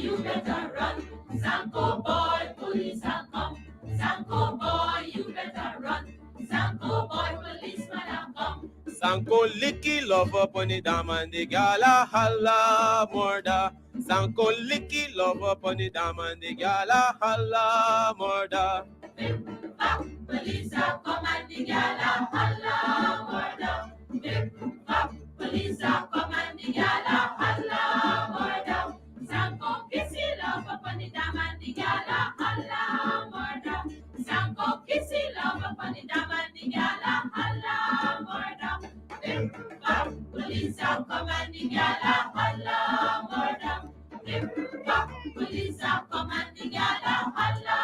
you better run. Zanko boy, police are come. Zanko boy, you better run. Zanko boy, policeman are come. Zanko licky love up on the dam and the gala holla murder. Zanko licky love up on the dam and the gala holla murder. Police are come and the gala holla murder. Police are come and the gala holla murder. Zanko kissy love up on the dam and the gala holla murder. Zanko kissy love up on the dam and the gala holla murder. Police are come and the gala holla murder. Police are come and the gala holla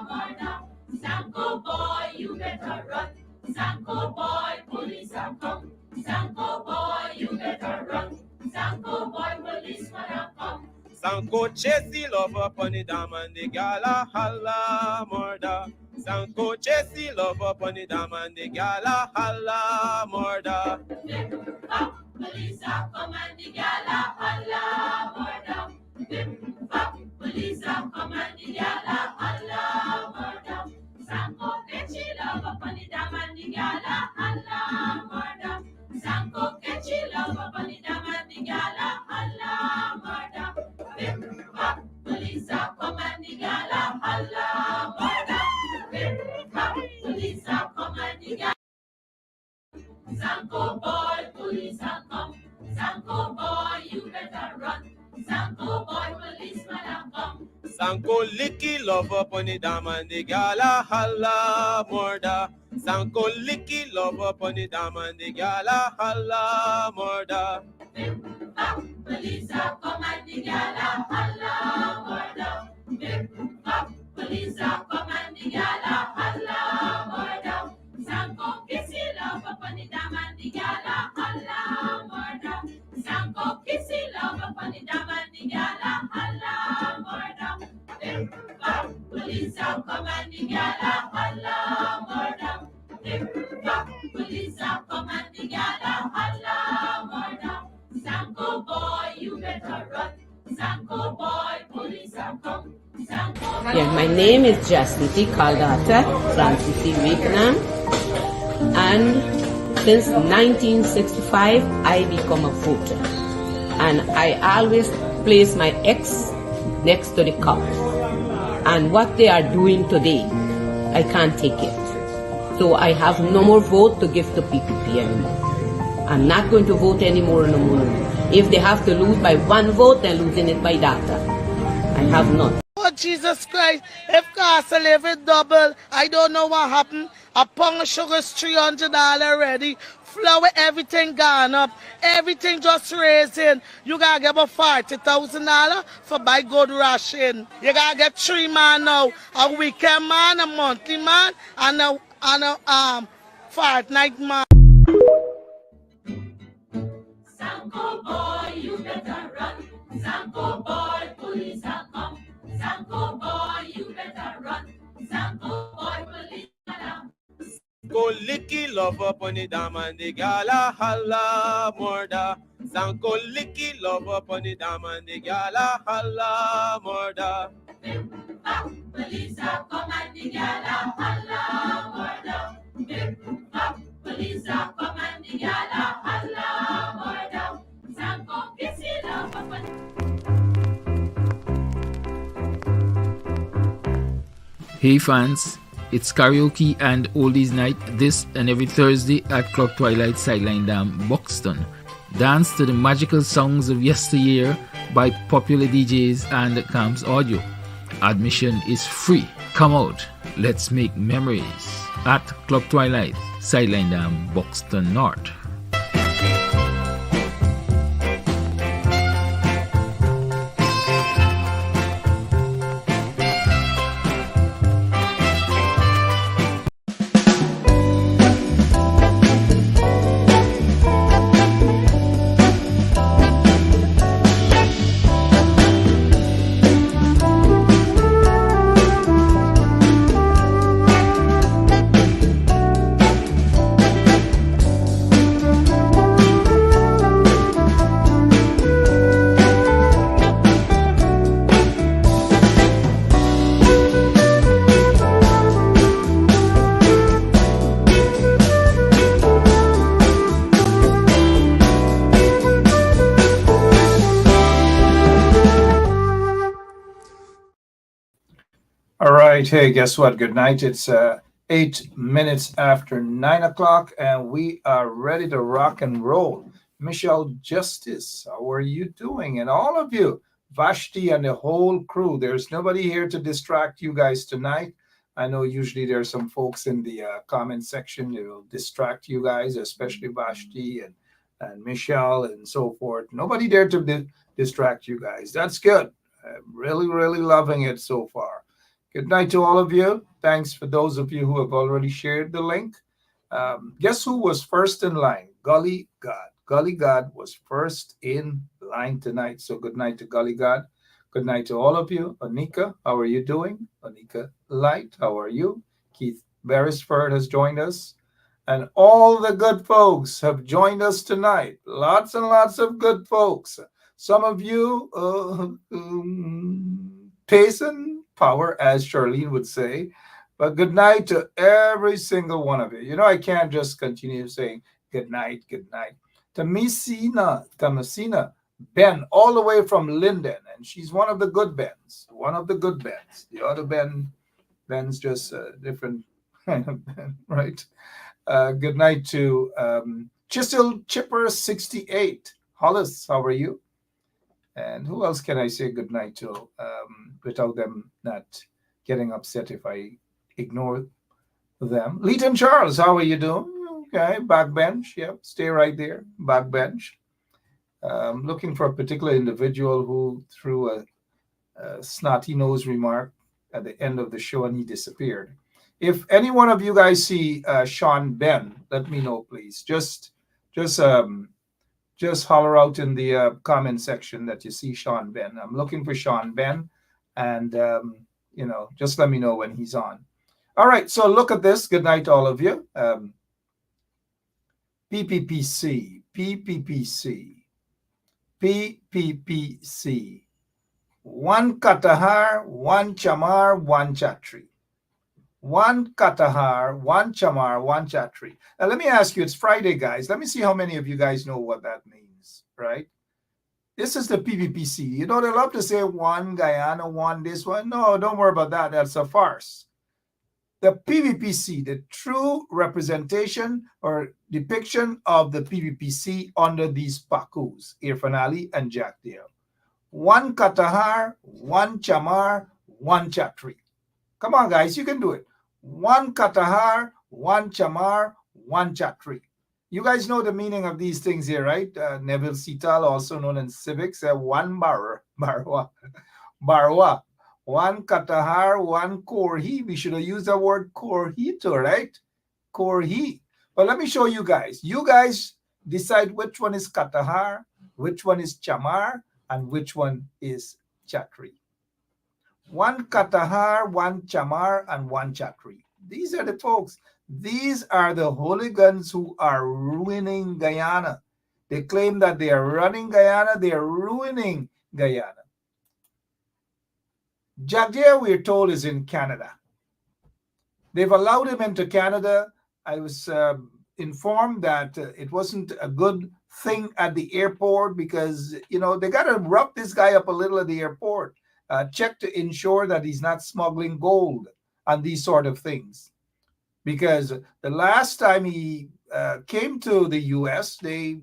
murder. Zanko boy, you better run. Zanko boy, police are come. Zanko boy, you better run. Zanko boy, policeman are come. Zanko chasey love up on the dam and the gala holla murder. Zanko chasey love up on the dam and the gala holla murder. Police are come and the gala holla murder. Police are come and the gala holla murder. Zanko catchy love up on the dam and the gala holla murder. Zanko catchy love up on the dam and the gala holla murder. Police are come and the gala holla murder. Police are come and the gala. Zanko boy, police are come. Zanko boy, you better run. Zanko boy, policeman are come. Zanko licky love up on the dam and the gala holla murder. Zanko licky love up on the dam and the gala holla murder. Police are come and the gala holla murder. Police are come and the gala holla murder. Zanko kissy love up on the dam and the gala holla murder. Zanko kissy love up on the dam and the gala holla murder. Police are come and the gala holla murder. Police are come and the gala holla murder. Zanko boy, you better run. Zanko boy, police are come. Zanko boy. Yeah, my name is Jasmine Caldata Francis Vietnam, and since 1965 I become a voter, and I always place my ex next to the cup, and what they are doing today I can't take it, so I have no more vote to give to PPP anymore. I'm not going to vote anymore no more. If they have to lose by one vote, they're losing it by data. I have none. Oh, Jesus Christ, if cost of living double, I don't know what happened. A pound of sugar is $300 already. Flour, everything gone up. Everything just raising. You gotta get about $40,000 for buy good ration. You gotta get 3 man now. A weekend man, a monthly man, and a fortnight man. Zanko boy, you better run. Zanko boy, police are come. Zanko boy, you better run. Zanko boy, police are come. Zanko licky love up on the dam and the gala holla murder. Zanko licky love up on the dam and the gala holla murder. Police are come and the gala holla murder. Police are come and the gala holla murder. Zanko kissy love up on. Hey fans, it's karaoke and oldies night this and every Thursday at Club Twilight Sideline Dam, Buxton. Dance to the magical songs of yesteryear by popular DJs and Camps Audio. Admission is free. Come out, let's make memories at Club Twilight Sideline Dam, Buxton North. All right. Hey, guess what? Good night. It's 8 minutes after 9 o'clock, and we are ready to rock and roll. Michelle Justice, how are you doing? And all of you, Vashti and the whole crew. There's nobody here to distract you guys tonight. I know usually there's some folks in the comment section that will distract you guys, especially Vashti and Michelle and so forth. Nobody there to distract you guys. That's good. I'm really, really loving it so far. Good night to all of you. Thanks for those of you who have already shared the link. Guess who was first in line? Gully God. Gully God was first in line tonight. So good night to Gully God. Good night to all of you. Anika, how are you doing? Anika Light, how are you? Keith Beresford has joined us. And all the good folks have joined us tonight. Lots and lots of good folks. Some of you, pace and power, as Charlene would say. But good night to every single one of you. You know, I can't just continue saying good night, good night. Tamasina, Ben, all the way from Linden, and she's one of the good Bens. One of the good Bens. The other Ben's just a different kind of Ben, right? Good night to Chisel Chipper 68. Hollis, how are you? And who else can I say good night to without them not getting upset if I ignore them? Leighton Charles, how are you doing? Okay, backbench. Yep, stay right there. Backbench. Looking for a particular individual who threw a snotty nose remark at the end of the show and he disappeared. If any one of you guys see Sean Ben, let me know, please. Just holler out in the comment section that you see Sean Ben. I'm looking for Sean Ben, and just let me know when he's on. All right, so look at this. Good night, all of you. PPPC, PPPC, PPPC. One Katahar, one Chamar, one Chatri. One Katahar, one Chamar, one Chatri. Now, let me ask you, it's Friday, guys. Let me see how many of you guys know what that means, right? This is the PPPC. You know, they love to say one Guyana, one this one. No, don't worry about that. That's a farce. The PPPC, the true representation or depiction of the PPPC under these Pakus, Irfan Ali and Jack Dale. One Katahar, one Chamar, one Chatri. Come on, guys, you can do it. One Katahar, one Chamar, one Chatri. You guys know the meaning of these things here, right? Neville Sital, also known in civics, one Barwa. Barwa. One Katahar, one Korhi. We should have used the word Korhi too, right? Korhi. But let me show you guys. You guys decide which one is Katahar, which one is Chamar, and which one is Chatri. One Katahar, one Chamar, and one Chatri. These are the folks. These are the hooligans who are ruining Guyana. They claim that they are running Guyana. They are ruining Guyana. Jagdier, we're told, is in Canada. They've allowed him into Canada. I was informed that it wasn't a good thing at the airport because, they got to rough this guy up a little at the airport. Check to ensure that he's not smuggling gold and these sort of things. Because the last time he came to the U.S., they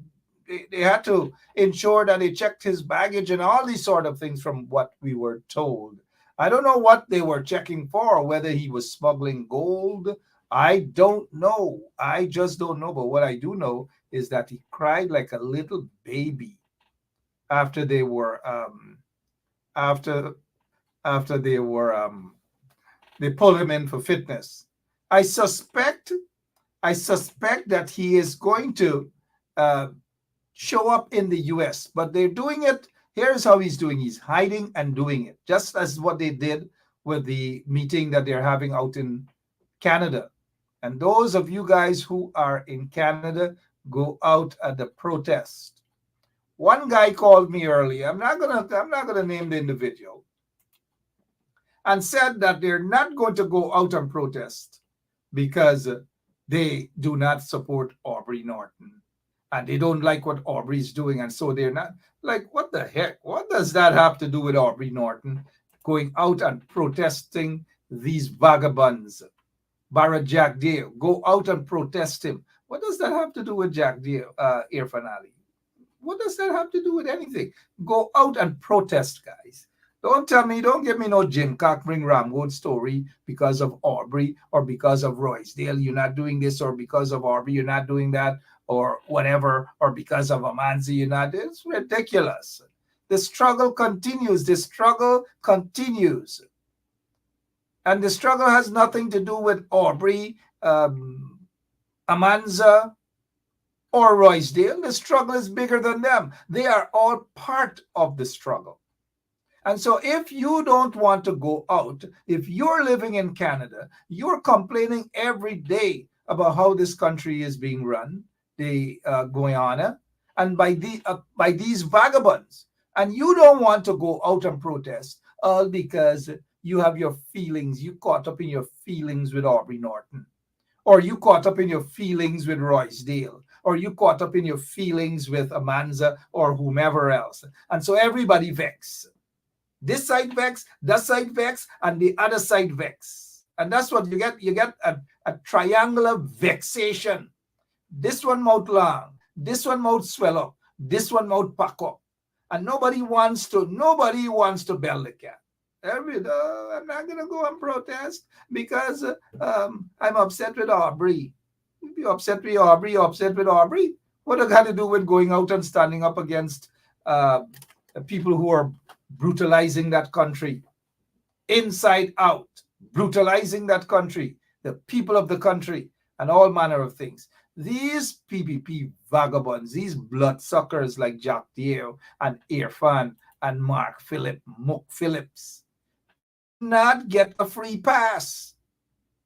had to ensure that they checked his baggage and all these sort of things from what we were told. I don't know what they were checking for, whether he was smuggling gold. I don't know. I just don't know. But what I do know is that he cried like a little baby after they were they pulled him in for fitness. I suspect that he is going to show up in the U.S., but they're doing it. Here's how he's doing. He's hiding and doing it, just as what they did with the meeting that they're having out in Canada. And those of you guys who are in Canada, go out at the protest. One guy called me earlier. I'm not gonna name the individual, and said that they're not going to go out and protest because they do not support Aubrey Norton and they don't like what Aubrey's doing, and so they're not. Like, what the heck? What does that have to do with Aubrey Norton going out and protesting these vagabonds, Barra Jack Dale, go out and protest him. What does that have to do with Jack Dale, Irfan Ali? What does that have to do with anything? Go out and protest, guys. Don't tell me, don't give me no Jim Cockring Ramgood story because of Aubrey or because of Roysdale. You're not doing this, or because of Aubrey, you're not doing that, or whatever, or because of Amanzi, you're not. It's ridiculous. The struggle continues. The struggle continues. And the struggle has nothing to do with Aubrey, Amanza, or Roysdale. The struggle is bigger than them. They are all part of the struggle. And so if you don't want to go out, if you're living in Canada, you're complaining every day about how this country is being run, the Guyana, and by these vagabonds, and you don't want to go out and protest, all because you have your feelings, you caught up in your feelings with Aubrey Norton, or you caught up in your feelings with Roysdale, or you caught up in your feelings with Amanza or whomever else. And so everybody vexed. This side vex, that side vex, and the other side vex. And that's what you get. You get a triangular vexation. This one mouth long, this one mouth swell up, this one mouth pack up. And nobody wants to bell the cat. I'm not going to go and protest because I'm upset with Aubrey. If you're upset with Aubrey, you're upset with Aubrey. What does that got to do with going out and standing up against people who are brutalizing that country inside out, brutalizing that country, the people of the country, and all manner of things? These PPP vagabonds, these bloodsuckers like Jack Dieo and Irfan and Mark Phillips, do not get a free pass.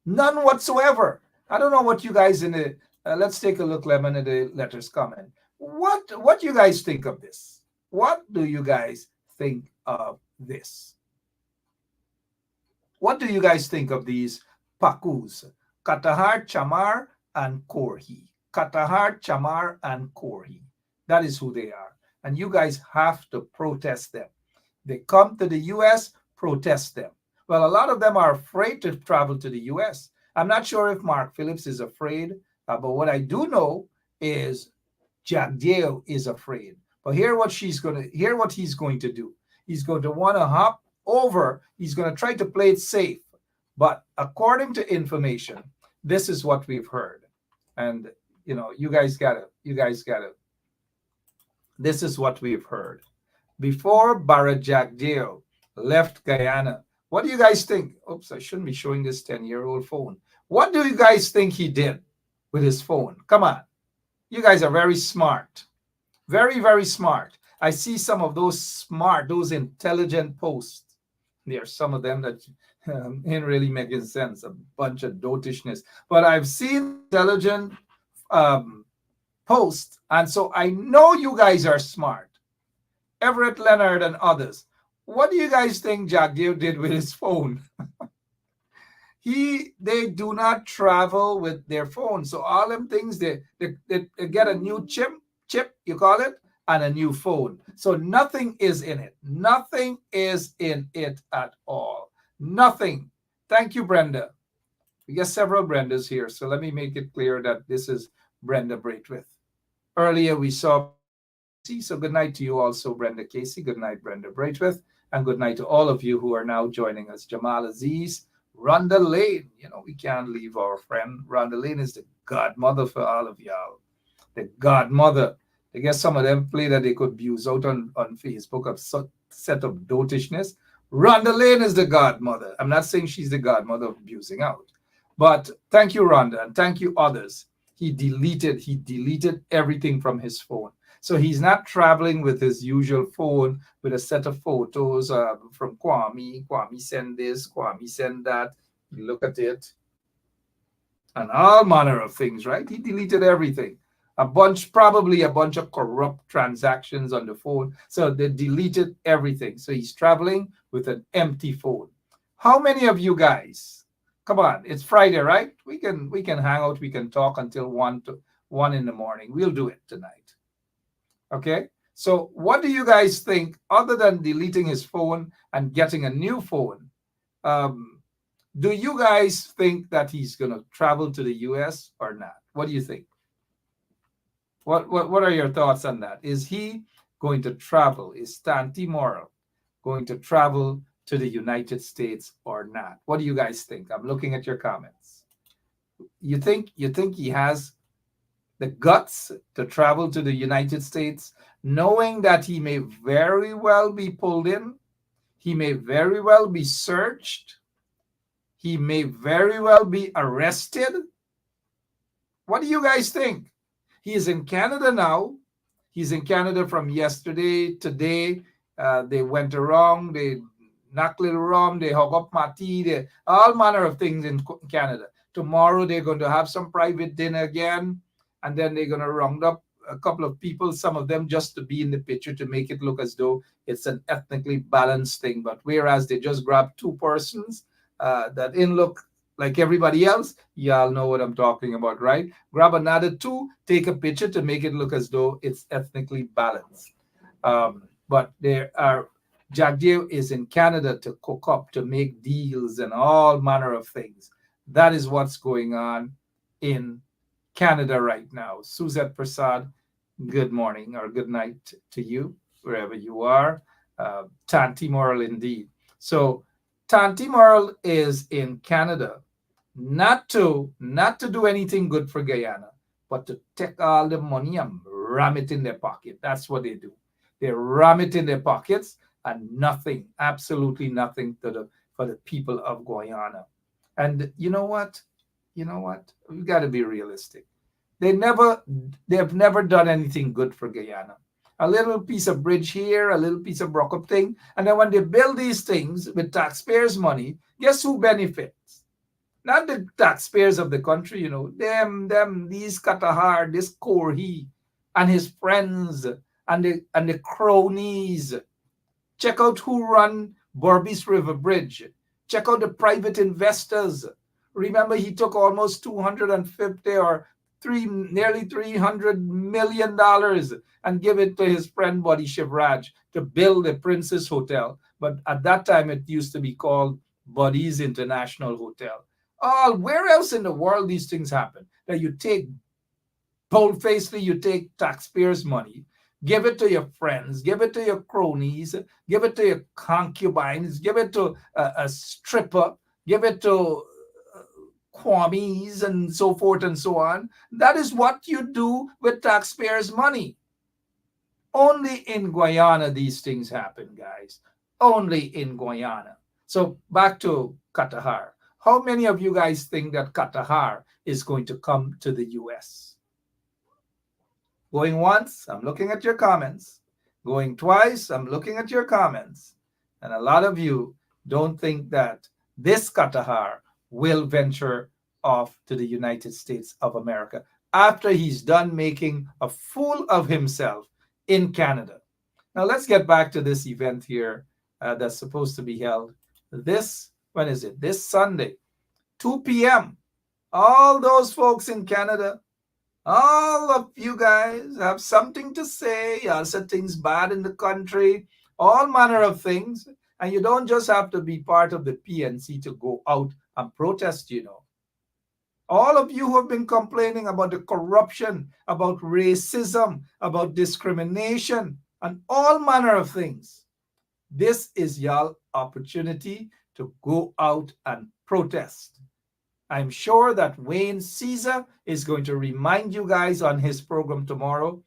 None whatsoever. I don't know what you guys in the let's take a look, Lemon, in the letters comment. What you guys think of this? What do you guys think of this? What do you guys think of these Pakus? Katahar, Chamar, and Korhi. Katahar, Chamar, and Korhi. That is who they are. And you guys have to protest them. They come to the U.S., protest them. Well, a lot of them are afraid to travel to the U.S. I'm not sure if Mark Phillips is afraid, but what I do know is Jack Dale is afraid. But hear what he's going to do. He's going to want to hop over. He's going to try to play it safe. But according to information, this is what we've heard. And you guys gotta. This is what we've heard. Before Barra Jack Dale left Guyana, what do you guys think? Oops, I shouldn't be showing this 10-year-old phone. What do you guys think he did with his phone? Come on. You guys are very smart. Very, very smart. I see some of those intelligent posts. There are some of them that ain't really making sense, a bunch of dotishness. But I've seen intelligent posts, and so I know you guys are smart. Everett Leonard and others. What do you guys think Jack Dale did with his phone? They do not travel with their phone. So all them things, they get a new chip, you call it, and a new phone. So nothing is in it. Nothing is in it at all. Nothing. Thank you, Brenda. We get several Brendas here. So let me make it clear that this is Brenda Braithwaite. Earlier we saw, so good night to you also, Brenda Casey. Good night, Brenda Braithwaite. And good night to all of you who are now joining us. Jamal Aziz, Rhonda Lane. We can't leave our friend. Rhonda Lane is the godmother for all of y'all. The godmother. I guess some of them play that they could abuse out on Facebook of such set of dotishness. Rhonda Lane is the godmother. I'm not saying she's the godmother of abusing out. But thank you, Rhonda, and thank you others. He deleted everything from his phone. So he's not traveling with his usual phone with a set of photos from Kwame. Kwame send this, Kwame send that. You look at it. And all manner of things, right? He deleted everything. Probably a bunch of corrupt transactions on the phone. So they deleted everything. So he's traveling with an empty phone. How many of you guys? Come on, it's Friday, right? We can hang out, we can talk until 1 in the morning. We'll do it tonight. Okay, so what do you guys think, other than deleting his phone and getting a new phone? Do you guys think that he's going to travel to the US or not? What do you think? What are your thoughts on that? Is he going to travel? Is Tanti Moral going to travel to the United States or not? What do you guys think? I'm looking at your comments. You think he has the guts to travel to the United States, knowing that he may very well be pulled in, he may very well be searched, he may very well be arrested? What do you guys think? He is in Canada now. He's in Canada from yesterday, today. They went around, they knock little rum, they hug up Mati, they, all manner of things in Canada. Tomorrow they're going to have some private dinner again, and then they're going to round up a couple of people, some of them just to be in the picture to make it look as though it's an ethnically balanced thing. But whereas they just grab two persons that in look like everybody else, y'all know what I'm talking about, right? Grab another two, take a picture to make it look as though it's ethnically balanced. But there are Jagdev is in Canada to cook up, to make deals and all manner of things. That is what's going on in Canada right now. Suzette Prasad, good morning or good night to you, wherever you are. Tanti Moral indeed. So Tanti Moral is in Canada, not to do anything good for Guyana, but to take all the money and ram it in their pocket. That's what they do. They ram it in their pockets and nothing, absolutely nothing for the people of Guyana. And you know what? You know what? We've got to be realistic. They've never done anything good for Guyana. A little piece of bridge here, a little piece of rock up thing, and then when they build these things with taxpayers' money, guess who benefits? Not the taxpayers of the country, these Katahar, this Korhi, and his friends, and the cronies. Check out who run Berbice River Bridge. Check out the private investors. Remember, he took almost 250 or nearly $300 million and give it to his friend Buddy Shivraj to build the Princess Hotel. But at that time, it used to be called Buddy's International Hotel. Where else in the world these things happen? That you take boldfacedly, you take taxpayers' money, give it to your friends, give it to your cronies, give it to your concubines, give it to a stripper, give it to Kwamis and so forth and so on. That is what you do with taxpayers' money. Only in Guyana these things happen, guys. Only in Guyana. So back to Katahar. How many of you guys think that Katahar is going to come to the US? Going once, I'm looking at your comments. Going twice, I'm looking at your comments. And a lot of you don't think that this Katahar will venture off to the United States of America after he's done making a fool of himself in Canada. Now let's get back to this event here that's supposed to be held when is it? This Sunday, 2 p.m. All those folks in Canada, all of you guys have something to say. You said things bad in the country, all manner of things. And you don't just have to be part of the PNC to go out and protest, All of you who have been complaining about the corruption, about racism, about discrimination, and all manner of things. This is y'all opportunity to go out and protest. I'm sure that Wayne Caesar is going to remind you guys on his program tomorrow.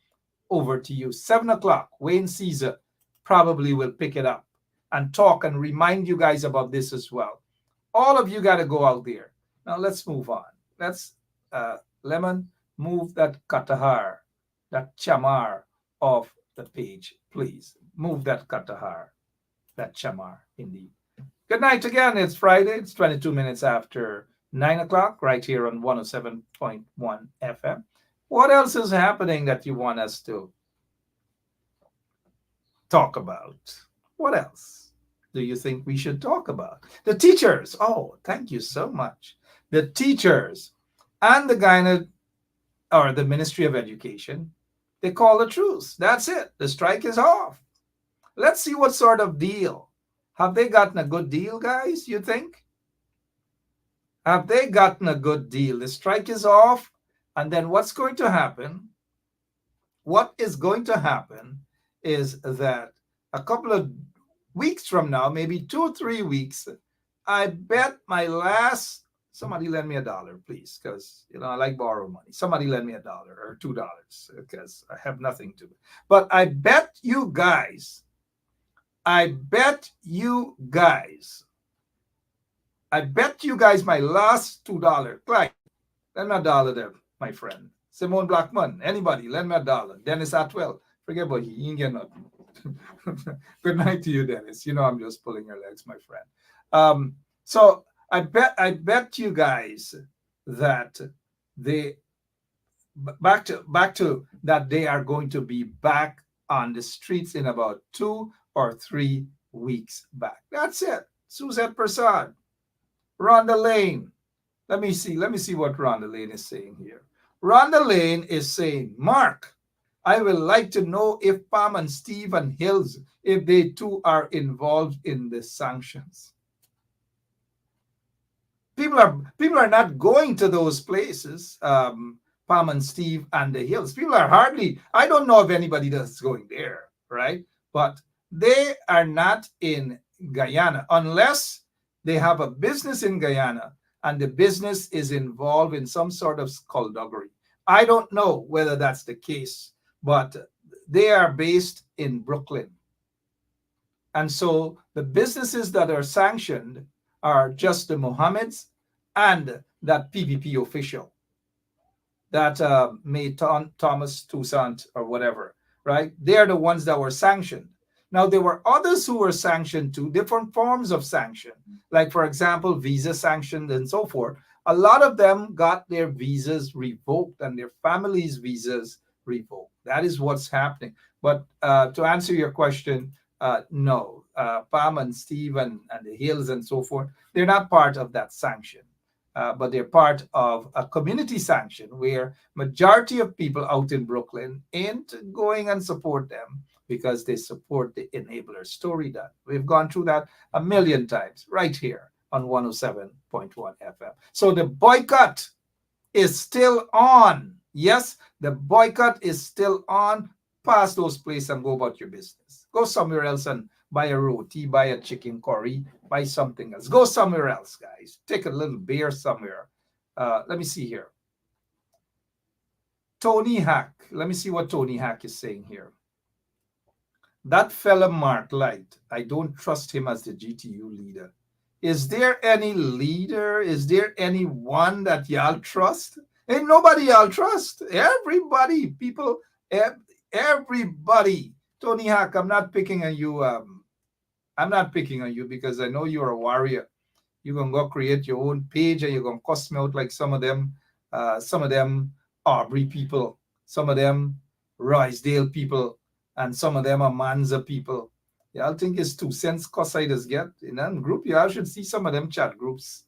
Over to you. 7 o'clock, Wayne Caesar probably will pick it up and talk and remind you guys about this as well. All of you got to go out there. Now let's move on. Let's, Lemon, move that Katahar, that Chamar off the page, please. Move that Katahar, that Chamar, indeed. Good night again. It's Friday. It's 22 minutes after 9 o'clock, right here on 107.1 FM. What else is happening that you want us to talk about? What else do you think we should talk about? The teachers. Oh, thank you so much. The teachers and the Guyana, or the Ministry of Education, they call a truce. That's it. The strike is off. Let's see what sort of deal. Have they gotten a good deal, guys, you think? Have they gotten a good deal? The strike is off, and then what's going to happen? What is going to happen is that a couple of weeks from now, maybe 2 or 3 weeks, I bet my last somebody lend me $1, please, because I like borrow money. Somebody lend me $1 or $2 because I have nothing to. But I bet you guys my last $2. Clyde, lend me $1 there, my friend. Simone Blackman, anybody, lend me $1. Dennis Atwell, forget about he ain't get nothing. Good night to you, Dennis. I'm just pulling your legs, my friend. So I bet you guys that they back to that they are going to be back on the streets in about 2 or 3 weeks back. That's it. Suzette Prasad, Rhonda Lane. Let me see what Rhonda Lane is saying here. Rhonda Lane is saying, Mark, I will like to know if Pam and Steve and Hills, if they too are involved in the sanctions. People are not going to those places, Pam and Steve and the Hills. People are I don't know of anybody that's going there, right? But they are not in Guyana unless they have a business in Guyana and the business is involved in some sort of skullduggery. I don't know whether that's the case, but they are based in Brooklyn. And so the businesses that are sanctioned are just the Mohammeds and that PPP official, that Thomas Toussaint or whatever, right? They're the ones that were sanctioned. Now, there were others who were sanctioned too, different forms of sanction, like, for example, visa sanctioned and so forth. A lot of them got their visas revoked and their families' visas revoked. That is what's happening. But to answer your question, no, Pam and Steve and the Hills and so forth, they're not part of that sanction. But they're part of a community sanction where majority of people out in Brooklyn ain't going and support them because they support the enabler story. That we've gone through that a million times right here on 107.1 FM. So the boycott is still on. Yes, the boycott is still on. Pass those places and go about your business. Go somewhere else and buy a roti, buy a chicken curry, buy something else. Go somewhere else, guys. Take a little beer somewhere. Let me see here. Tony Hack. Let me see what Tony Hack is saying here. That fella Mark Light, I don't trust him as the GTU leader. Is there any leader? Is there anyone that y'all trust? Ain't nobody y'all trust. Everybody, people, everybody. Tony Hack, I'm not picking on you. I'm not picking on you because I know you're a warrior. You're going to go create your own page and you're going to cuss me out like some of them Aubrey people, some of them Roysdale people, and some of them are Manza people. Y'all think it's 2 cents cussiders get in that group? Y'all should see some of them chat groups.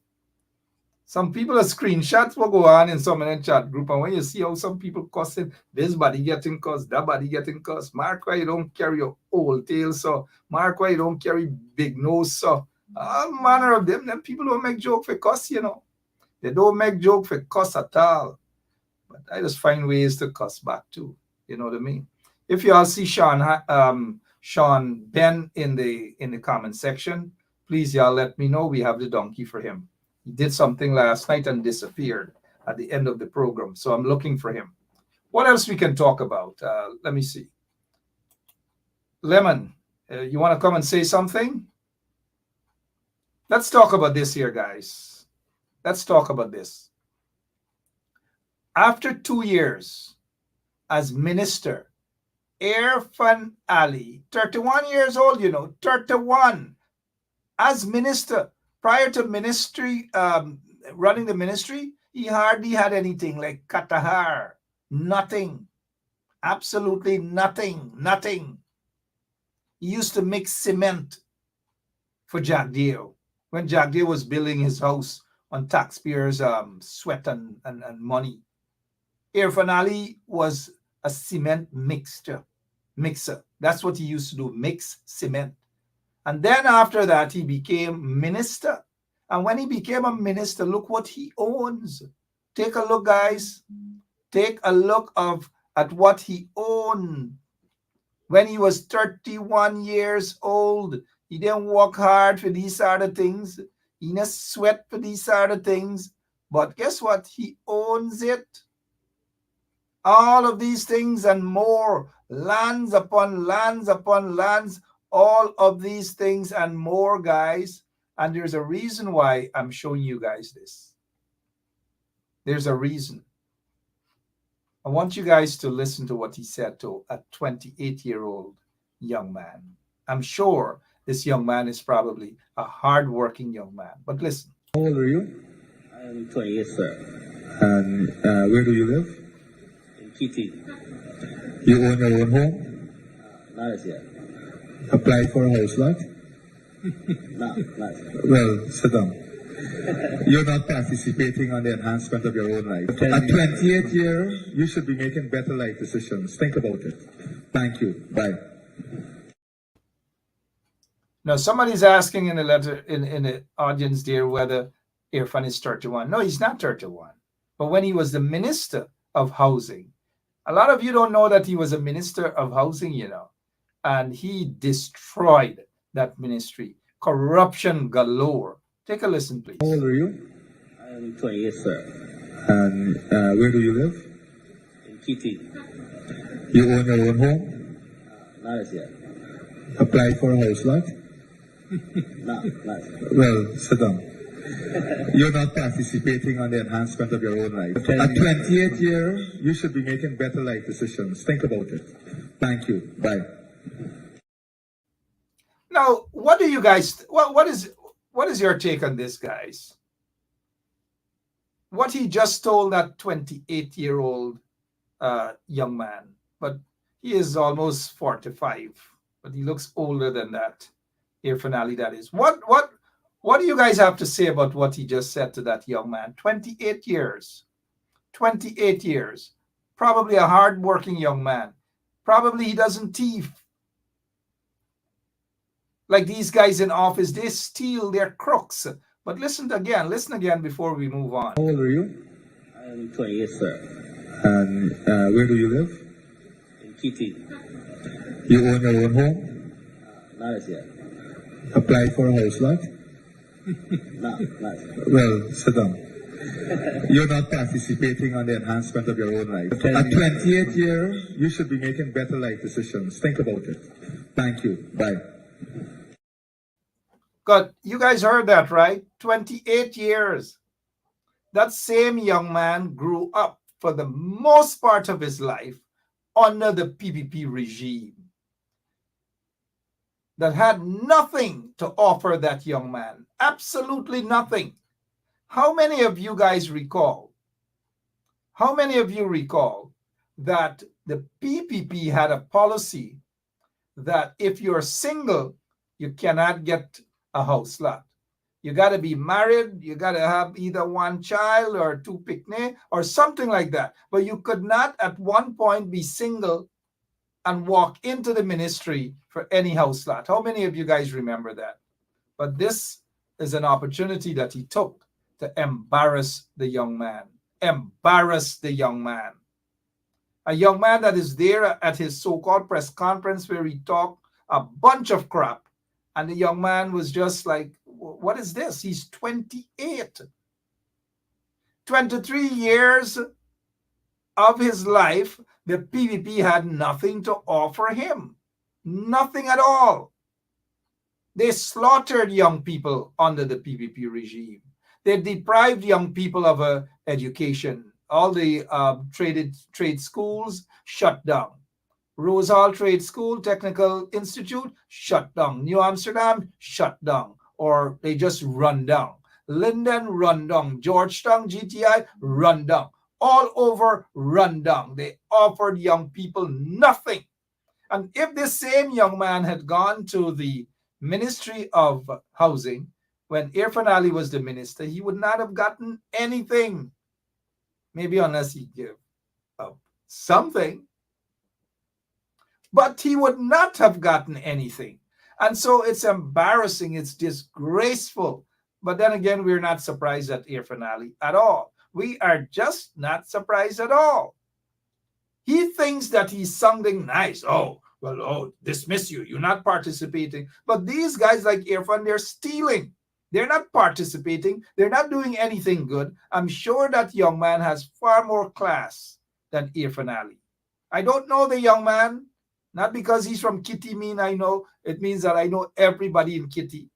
Some people are screenshots will go on in some of them chat group, and when you see how some people cussing, this body getting cussed, that body getting cussed. Mark, why you don't carry your old tail, so Mark, why you don't carry big nose, so all manner of them. Them people don't make joke for cuss, They don't make joke for cuss at all. But I just find ways to cuss back too. You know what I mean? If you all see Sean Ben in the comment section, please y'all let me know. We have the donkey for him. He did something last night and disappeared at the end of the program, so I'm looking for him. What else we can talk about? Let me see. Lemon, you want to come and say something? Let's talk about this here, guys. Let's talk about this. After 2 years as minister, Irfan Ali, 31 years old, 31, as minister, prior to ministry, running the ministry, he hardly had anything like Katahar, nothing, absolutely nothing. He used to mix cement for Jack Deere when Jack Deere was building his house on taxpayers' sweat and money. Irfan Ali was a cement mixer. That's what he used to do, mix cement. And then after that, he became minister. And when he became a minister, look what he owns. Take a look, guys. Take a look at what he owned. When he was 31 years old, he didn't work hard for these sort of things. He didn't sweat for these sort of things. But guess what? He owns it. All of these things and more, lands upon lands upon lands, all of these things and more, guys. And there's a reason why I'm showing you guys this. There's a reason. I want you guys to listen to what he said to a 28-year-old young man. I'm sure this young man is probably a hard-working young man. But listen. How old are you? I am 28, sir. And where do you live? In Kitty. You own your own home? Not as yet. Applied for a house lot? Not yet. Well, sit down. You're not participating on the enhancement of your own life. At 28 years, you should be making better life decisions. Think about it. Thank you. Bye. Now, somebody's asking in the letter in the audience there whether Irfan is 31. No, he's not 31. But when he was the minister of housing, a lot of you don't know that he was a minister of housing, you know, and he destroyed that ministry. Corruption galore. Take a listen, please. How old are you? I am 28, sir. And where do you live? In Kitty. You own your own home? Not as yet. Applied for a house lot? Not yet. Well, sit down. You're not participating on the enhancement of your own life. At 28 years, you should be making better life decisions. Think about it. Thank you. Bye. Now, what do you guys, what is your take on this, guys? What he just told that 28-year-old young man, but he is almost 45, but he looks older than that. Irfan Ali, that is. What do you guys have to say about what he just said to that young man? 28 years. 28 years. Probably a hard-working young man. Probably he doesn't thief. Like these guys in office, they steal, they're crooks. But listen again before we move on. How old are you? I am 28, sir. And where do you live? In Kitty. You own your own home? Not as yet. Applied for a house lot? Not yet. Well, sit down. You're not participating on the enhancement of your own life. At 28 years, you should be making better life decisions. Think about it. Thank you. Bye. God, you guys heard that, right? 28 years. That same young man grew up for the most part of his life under the PPP regime that had nothing to offer that young man. Absolutely nothing. How many of you guys recall? How many of you recall that the PPP had a policy that if you're single, you cannot get a house lot? You got to be married, you got to have either one child or two picnic or something like that. But you could not at one point be single and walk into the ministry for any house lot. How many of you guys remember that? But this is an opportunity that he took to embarrass the young man. Embarrass the young man. A young man that is there at his so-called press conference where he talked a bunch of crap. And the young man was just like, what is this? He's 28. 23 years of his life, the PPP had nothing to offer him. Nothing at all. They slaughtered young people under the PPP regime. They deprived young people of an education. All the trade schools shut down. Rose Hall Trade School, Technical Institute, shut down. New Amsterdam, shut down. Or they just run down. Linden, run down. Georgetown, GTI, run down. All over, run down. They offered young people nothing. And if this same young man had gone to the Ministry of Housing, when Irfan Ali was the minister, he would not have gotten anything. Maybe unless he gave up something. But he would not have gotten anything. And so it's embarrassing, it's disgraceful. But then again, we're not surprised at Irfan Ali at all. We are just not surprised at all. He thinks that he's sounding nice. Oh, well, oh, dismiss you. You're not participating. But these guys like Irfan, they're stealing. They're not participating. They're not doing anything good. I'm sure that young man has far more class than Irfan Ali. I don't know the young man. Not because he's from Kitty mean I know. It means that I know everybody in Kitty.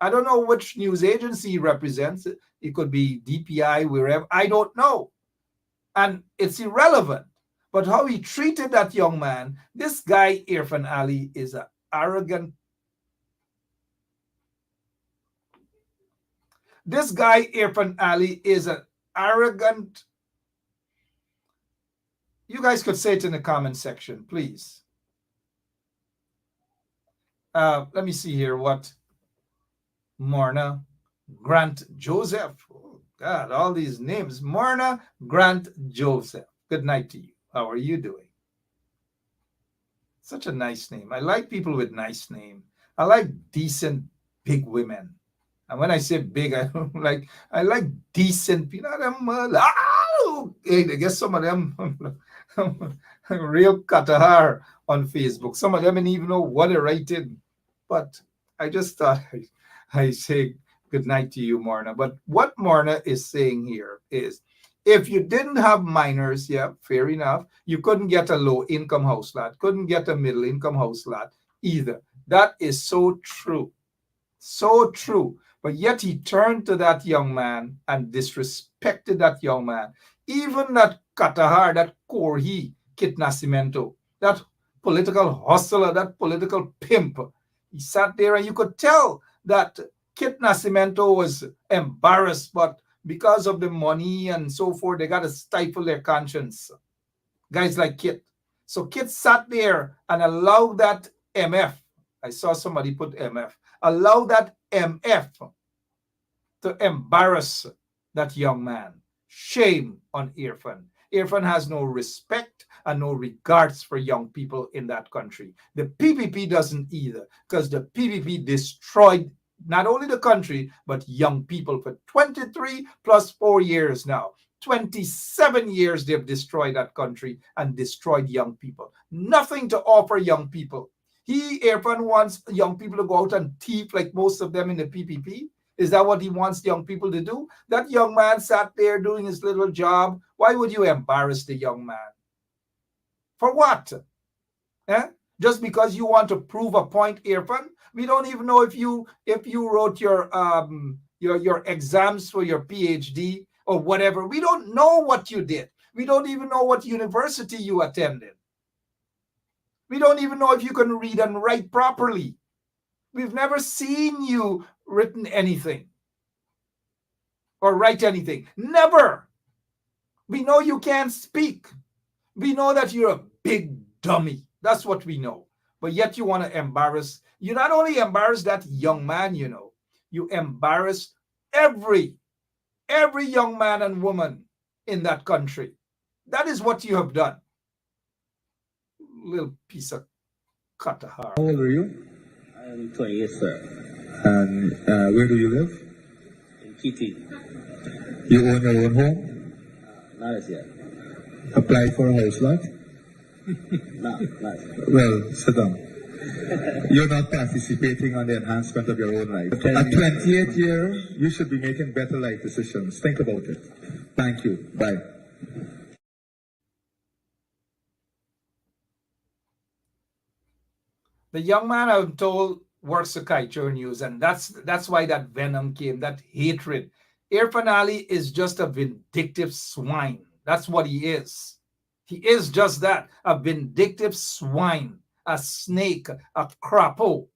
I don't know which news agency he represents. It could be DPI, wherever. I don't know. And it's irrelevant. But how he treated that young man, this guy, Irfan Ali, is an arrogant. This guy, Irfan Ali, is an arrogant. You guys could say it in the comment section, please. Let me see here what Morna Grant Joseph. Oh, God, all these names. Morna Grant Joseph. Good night to you. How are you doing? Such a nice name. I like people with nice name. I like decent big women. And when I say big, I like decent people. I guess some of them real Katahar on Facebook. Some of them didn't even know what to write in. But I just thought I say good night to you, Morna. But what Morna is saying here is, if you didn't have minors, yeah, fair enough, you couldn't get a low-income house lot, couldn't get a middle-income house lot either. That is so true. So true. But yet he turned to that young man and disrespected that young man. Even that Katahar, that Korhi, Kit Nascimento, that political hustler, that political pimp, he sat there and you could tell that Kit Nascimento was embarrassed, but because of the money and so forth, they got to stifle their conscience. Guys like Kit. So Kit sat there and allowed that MF. I saw somebody put MF. Allow that MF to embarrass that young man. Shame on Irfan. Irfan has no respect and no regards for young people in that country. The PPP doesn't either, because the PPP destroyed not only the country, but young people for 23 plus 4 years now. 27 years they've destroyed that country and destroyed young people. Nothing to offer young people. Irfan wants young people to go out and thief like most of them in the PPP. Is that what he wants young people to do? That young man sat there doing his little job. Why would you embarrass the young man? For what? Just because you want to prove a point, Irfan? We don't even know if you wrote your exams for your PhD or whatever. We don't know what you did. We don't even know what university you attended. We don't even know if you can read and write properly. We've never seen you written anything or write anything. Never. We know you can't speak. We know that you're a big dummy. That's what we know. But yet you want to embarrass. You not only embarrass that young man, you embarrass every young man and woman in that country. That is what you have done. Little piece of Katahar. How old are you? I am 28, sir. And where do you live? In Kitty. You own your own home? Not as yet. Apply for a house lot? Not yet. Well, sit down. You're not participating on the enhancement of your own life. At 28 years, you should be making better life decisions. Think about it. Thank you. Bye. The young man, I'm told, works at Kaichur News, and that's why that venom came, that hatred. Irfan Ali is just a vindictive swine. That's what he is. He is just that, a vindictive swine, a snake, a crapo.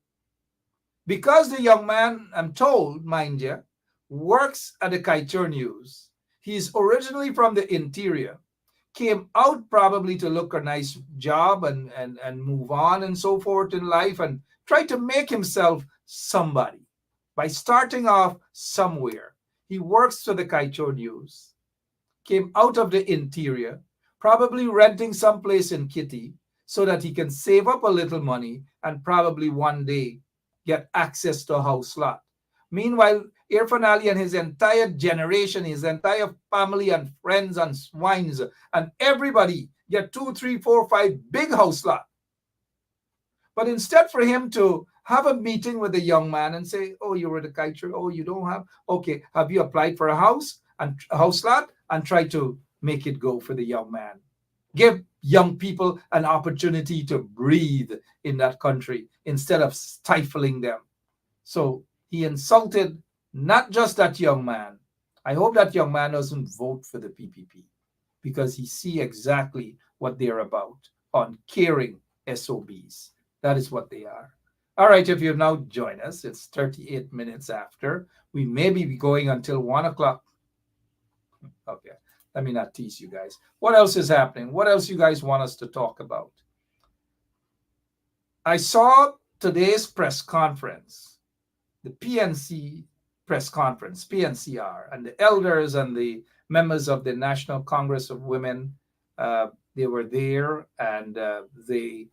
Because the young man, I'm told, mind you, works at the Kaichur News, he's originally from the interior, came out probably to look a nice job and move on and so forth in life and try to make himself somebody by starting off somewhere. He works for the Kaichur News, came out of the interior, probably renting someplace in Kitty so that he can save up a little money and probably one day get access to a house lot. Meanwhile, Irfan Ali and his entire generation, his entire family and friends and swines and everybody get 2, 3, 4, 5 big house lot. But instead for him to have a meeting with the young man and say, oh, you were the kiter, oh, you don't have, okay, have you applied for a house and a house lot, and try to make it go for the young man. Give young people an opportunity to breathe in that country instead of stifling them. So he insulted not just that young man. I hope that young man doesn't vote for the PPP, because he see exactly what they're about, uncaring SOBs. That is what they are. All right, if you've now joined us, it's 38 minutes after. We may be going until 1 o'clock. Okay, let me not tease you guys. What else is happening? What else you guys want us to talk about? I saw today's press conference, the PNC press conference, PNCR, and the elders and the members of the National Congress of Women, they were there, and they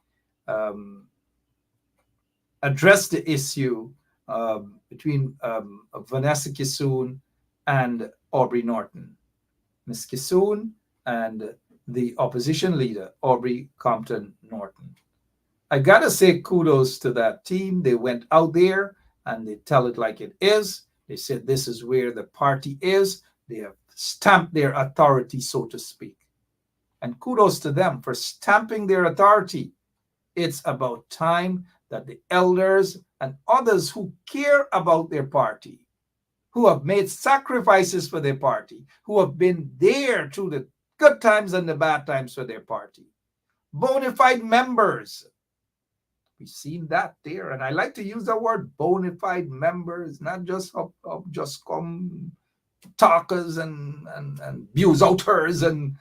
addressed the issue between Vanessa Kissoon and Aubrey Norton. Ms. Kissoon and the opposition leader, Aubrey Compton Norton. I gotta say kudos to that team. They went out there and they tell it like it is. They said this is where the party is. They have stamped their authority, so to speak. And kudos to them for stamping their authority. It's about time that the elders and others who care about their party, who have made sacrifices for their party, who have been there through the good times and the bad times for their party, bona fide members. We've seen that there. And I like to use the word bona fide members, not just just come talkers and views outers, and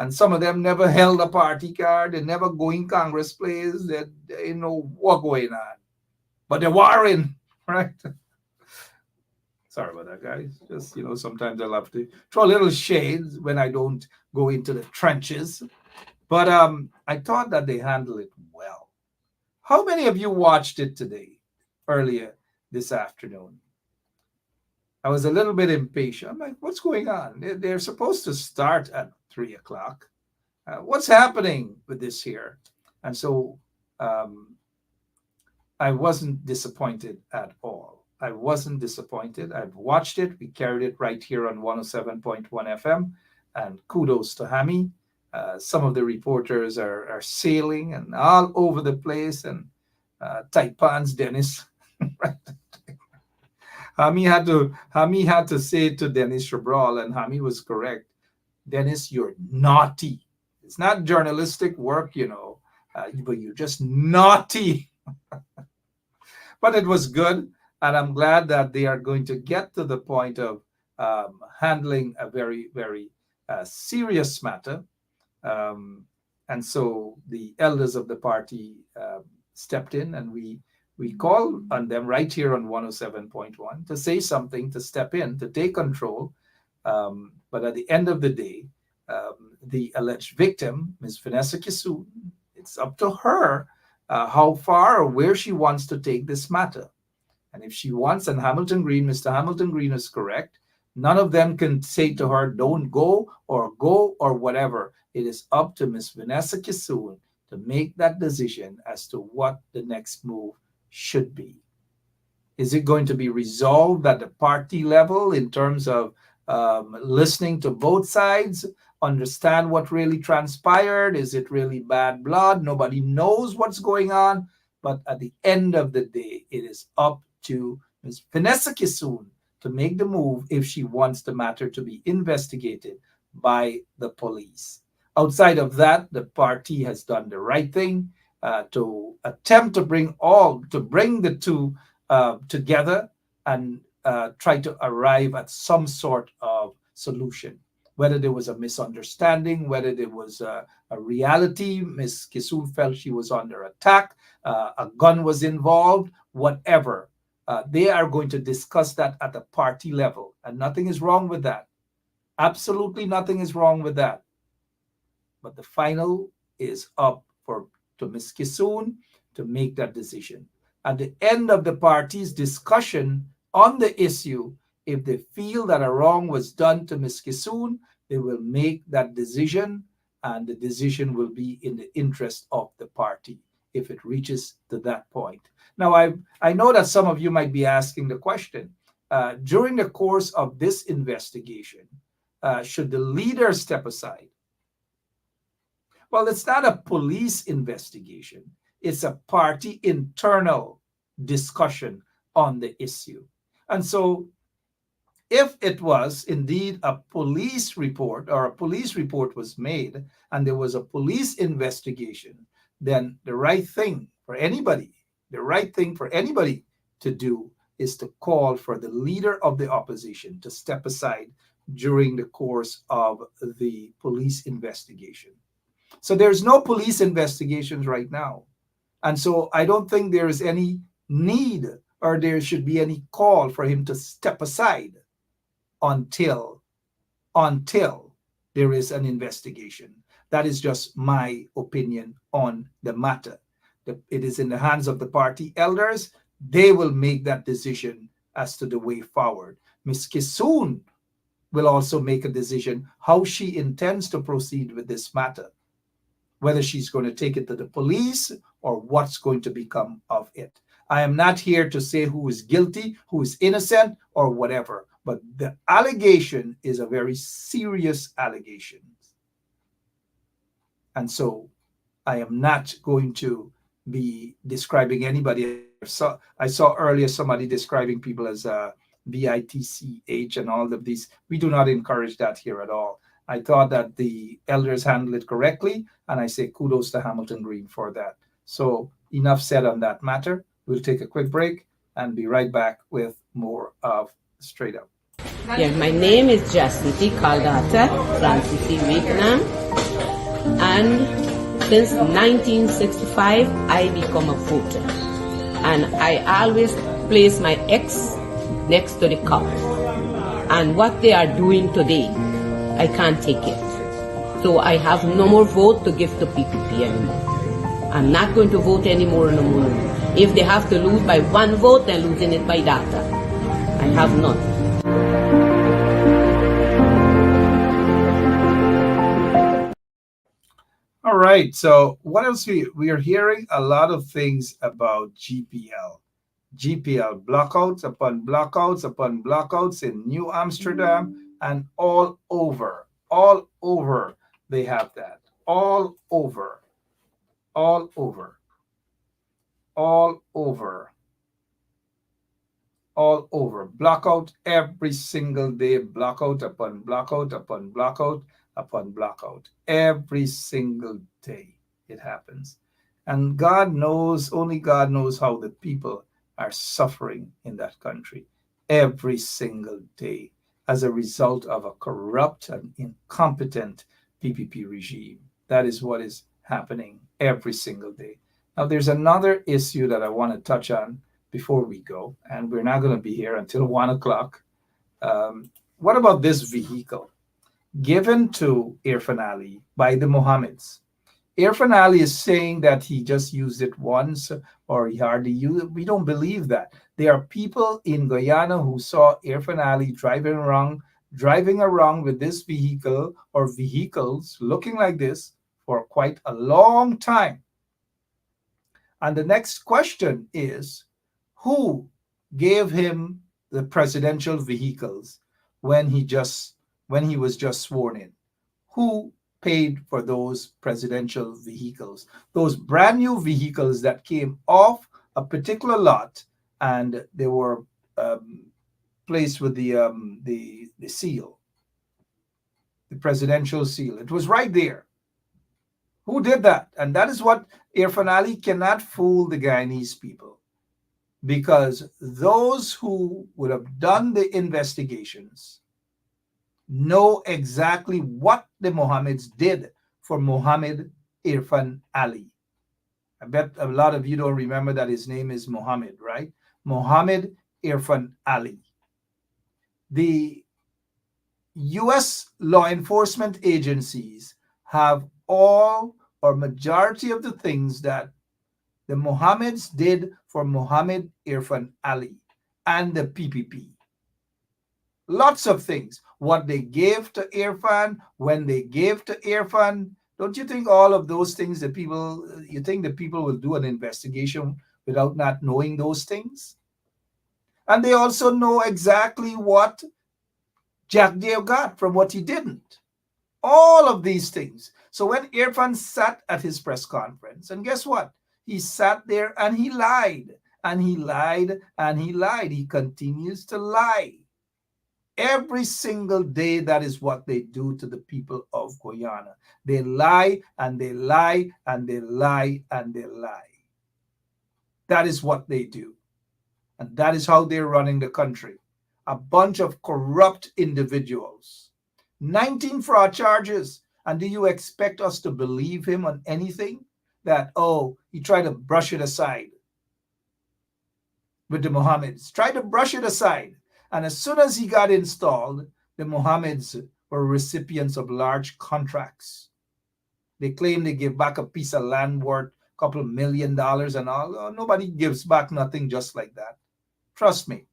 some of them never held a party card, they never go in Congress place, they know what going on. But they're warring, right? Sorry about that, guys. Just, sometimes I love to throw a little shades when I don't go into the trenches. But I thought that they handled it well. How many of you watched it today, earlier this afternoon? I was a little bit impatient. I'm like, what's going on? They're supposed to start at 3 o'clock. What's happening with this here? And so I wasn't disappointed at all. I wasn't disappointed. I've watched it. We carried it right here on 107.1 FM. And kudos to Hammy. Some of the reporters are sailing and all over the place. And tight pants, Dennis. Right? Hammy had to say to Dennis Shabral, and Hammy was correct. Dennis, you're naughty. It's not journalistic work, but you're just naughty. But it was good, and I'm glad that they are going to get to the point of handling a very, very serious matter. And so the elders of the party stepped in, and we call on them right here on 107.1 to say something, to step in, to take control. But at the end of the day, the alleged victim, Ms. Vanessa Kissoon, it's up to her how far or where she wants to take this matter. And if she wants, and Mr. Hamilton Green is correct, none of them can say to her, don't go or whatever. It is up to Ms. Vanessa Kissoon to make that decision as to what the next move should be. Is it going to be resolved at the party level in terms of listening to both sides, understand what really transpired? Is it really bad blood? Nobody knows what's going on. But at the end of the day, it is up to Ms. Vanessa Kissoon to make the move if she wants the matter to be investigated by the police. Outside of that, the party has done the right thing to attempt to bring the two together and try to arrive at some sort of solution. Whether there was a misunderstanding, whether there was a reality, Ms. Kissoon felt she was under attack, a gun was involved, whatever. They are going to discuss that at the party level, and nothing is wrong with that. Absolutely nothing is wrong with that. But the final is up to Ms. Kissoon to make that decision. At the end of the party's discussion on the issue, If they feel that a wrong was done to Ms. Kisoon, they will make that decision, and the decision will be in the interest of the party if it reaches to that point. Now, I know that some of you might be asking the question, during the course of this investigation, should the leader step aside? Well, it's not a police investigation. It's a party internal discussion on the issue. And so if it was indeed a police report, or a police report was made and there was a police investigation, then the right thing for anybody to do is to call for the leader of the opposition to step aside during the course of the police investigation. So there's no police investigations right now. And so I don't think there is any need, or there should be any call for him to step aside until there is an investigation. That is just my opinion on the matter. It is in the hands of the party elders. They will make that decision as to the way forward. Ms. Kisoon will also make a decision how she intends to proceed with this matter, whether she's going to take it to the police or what's going to become of it. I am not here to say who is guilty, who is innocent, or whatever, but the allegation is a very serious allegation. And so I am not going to be describing anybody. I saw earlier somebody describing people as BITCH and all of these. We do not encourage that here at all. I thought that the elders handled it correctly, and I say kudos to Hamilton Green for that. So enough said on that matter. We'll take a quick break and be right back with more of Straight Up. Yeah, my name is Jacinti Caldata Francis Vietnam, and since 1965 I become a voter, and I always place my ex next to the cup. And what they are doing today, I can't take it. So I have no more vote to give to PPP anymore. I'm not going to vote anymore no more. If they have to lose by one vote, they're losing it by data. I have none. All right. So what else we are hearing a lot of things about GPL. GPL blockouts upon blockouts upon blockouts in New Amsterdam and all over. All over they have that. All over. All over. All over. All over. Blackout every single day. Blackout upon blackout upon blackout upon blackout. Every single day it happens. And God knows, only God knows how the people are suffering in that country every single day as a result of a corrupt and incompetent PPP regime. That is what is happening every single day. Now, there's another issue that I want to touch on before we go, and we're not going to be here until 1 o'clock. What about this vehicle given to Irfan Ali by the Mohammeds? Irfan Ali is saying that he just used it once or he hardly used it. We don't believe that. There are people in Guyana who saw Irfan Ali driving around with this vehicle or vehicles looking like this for quite a long time. And the next question is, who gave him the presidential vehicles when he was just sworn in? Who paid for those presidential vehicles? Those brand new vehicles that came off a particular lot and they were placed with the seal, the presidential seal. It was right there. Who did that? And that is what Irfan Ali cannot fool the Guyanese people, because those who would have done the investigations know exactly what the Mohammeds did for Mohammed Irfan Ali. I bet a lot of you don't remember that his name is Mohammed, right? Mohammed Irfan Ali. The US law enforcement agencies have all or majority of the things that the Mohammeds did for Mohammed Irfan Ali and the PPP. Lots of things. What they gave to Irfan, when they gave to Irfan. Don't you think all of those things that people, you think the people will do an investigation without not knowing those things? And they also know exactly what Jack Dale got from what he didn't. All of these things. So when Irfan sat at his press conference, and guess what? He sat there and he lied, and he lied, and he lied. He continues to lie. Every single day, that is what they do to the people of Guyana. They lie, and they lie, and they lie, and they lie. That is what they do. And that is how they're running the country. A bunch of corrupt individuals. 19 fraud charges. And do you expect us to believe him on anything? That, oh, he tried to brush it aside with the Mohammeds. Tried to brush it aside. And as soon as he got installed, the Mohammeds were recipients of large contracts. They claim they give back a piece of land worth a couple of $1 million and all. Oh, nobody gives back nothing just like that. Trust me.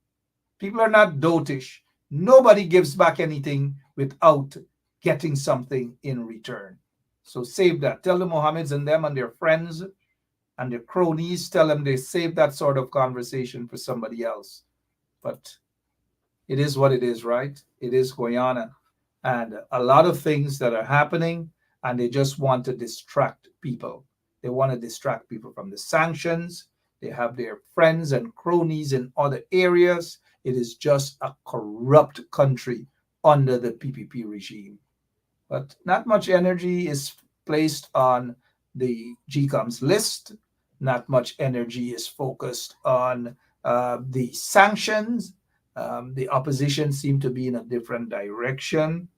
People are not dotish. Nobody gives back anything without getting something in return. So save that. Tell the Mohammeds and them and their friends and their cronies, tell them they save that sort of conversation for somebody else. But it is what it is, right? It is Guyana. And a lot of things that are happening, and they just want to distract people. They want to distract people from the sanctions. They have their friends and cronies in other areas. It is just a corrupt country under the PPP regime. But not much energy is placed on the GCOM's list. Not much energy is focused on the sanctions. The opposition seem to be in a different direction.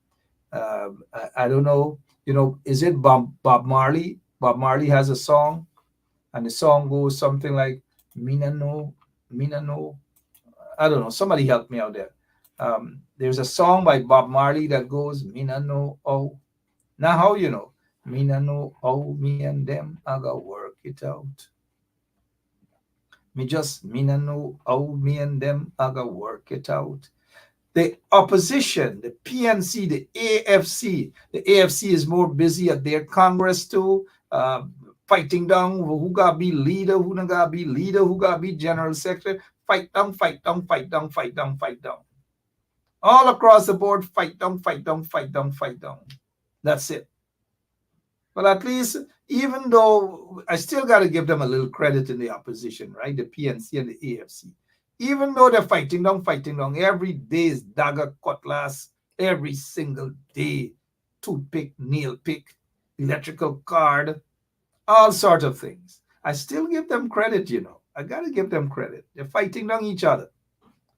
I don't know. Is it Bob Marley? Bob Marley has a song, and the song goes something like "Mina no, Mina no." I don't know. Somebody help me out there. There's a song by Bob Marley that goes "Mina no oh." Now how you know? Mina no oh, me and them I gotta work it out. Mina no oh, me and them I gotta work it out. The opposition, the PNC, the AFC. The AFC is more busy at their Congress too, fighting down who gotta be leader, who not gotta be leader, who gotta be general secretary. Fight down, fight down, fight down, fight down, fight down. All across the board, fight down, fight down, fight down, fight down. That's it. But at least, even though I still got to give them a little credit in the opposition, right? The PNC and the AFC. Even though they're fighting down, every day is dagger, cutlass, every single day, toothpick, nail pick, electrical card, all sorts of things. I still give them credit, I got to give them credit. They're fighting down each other.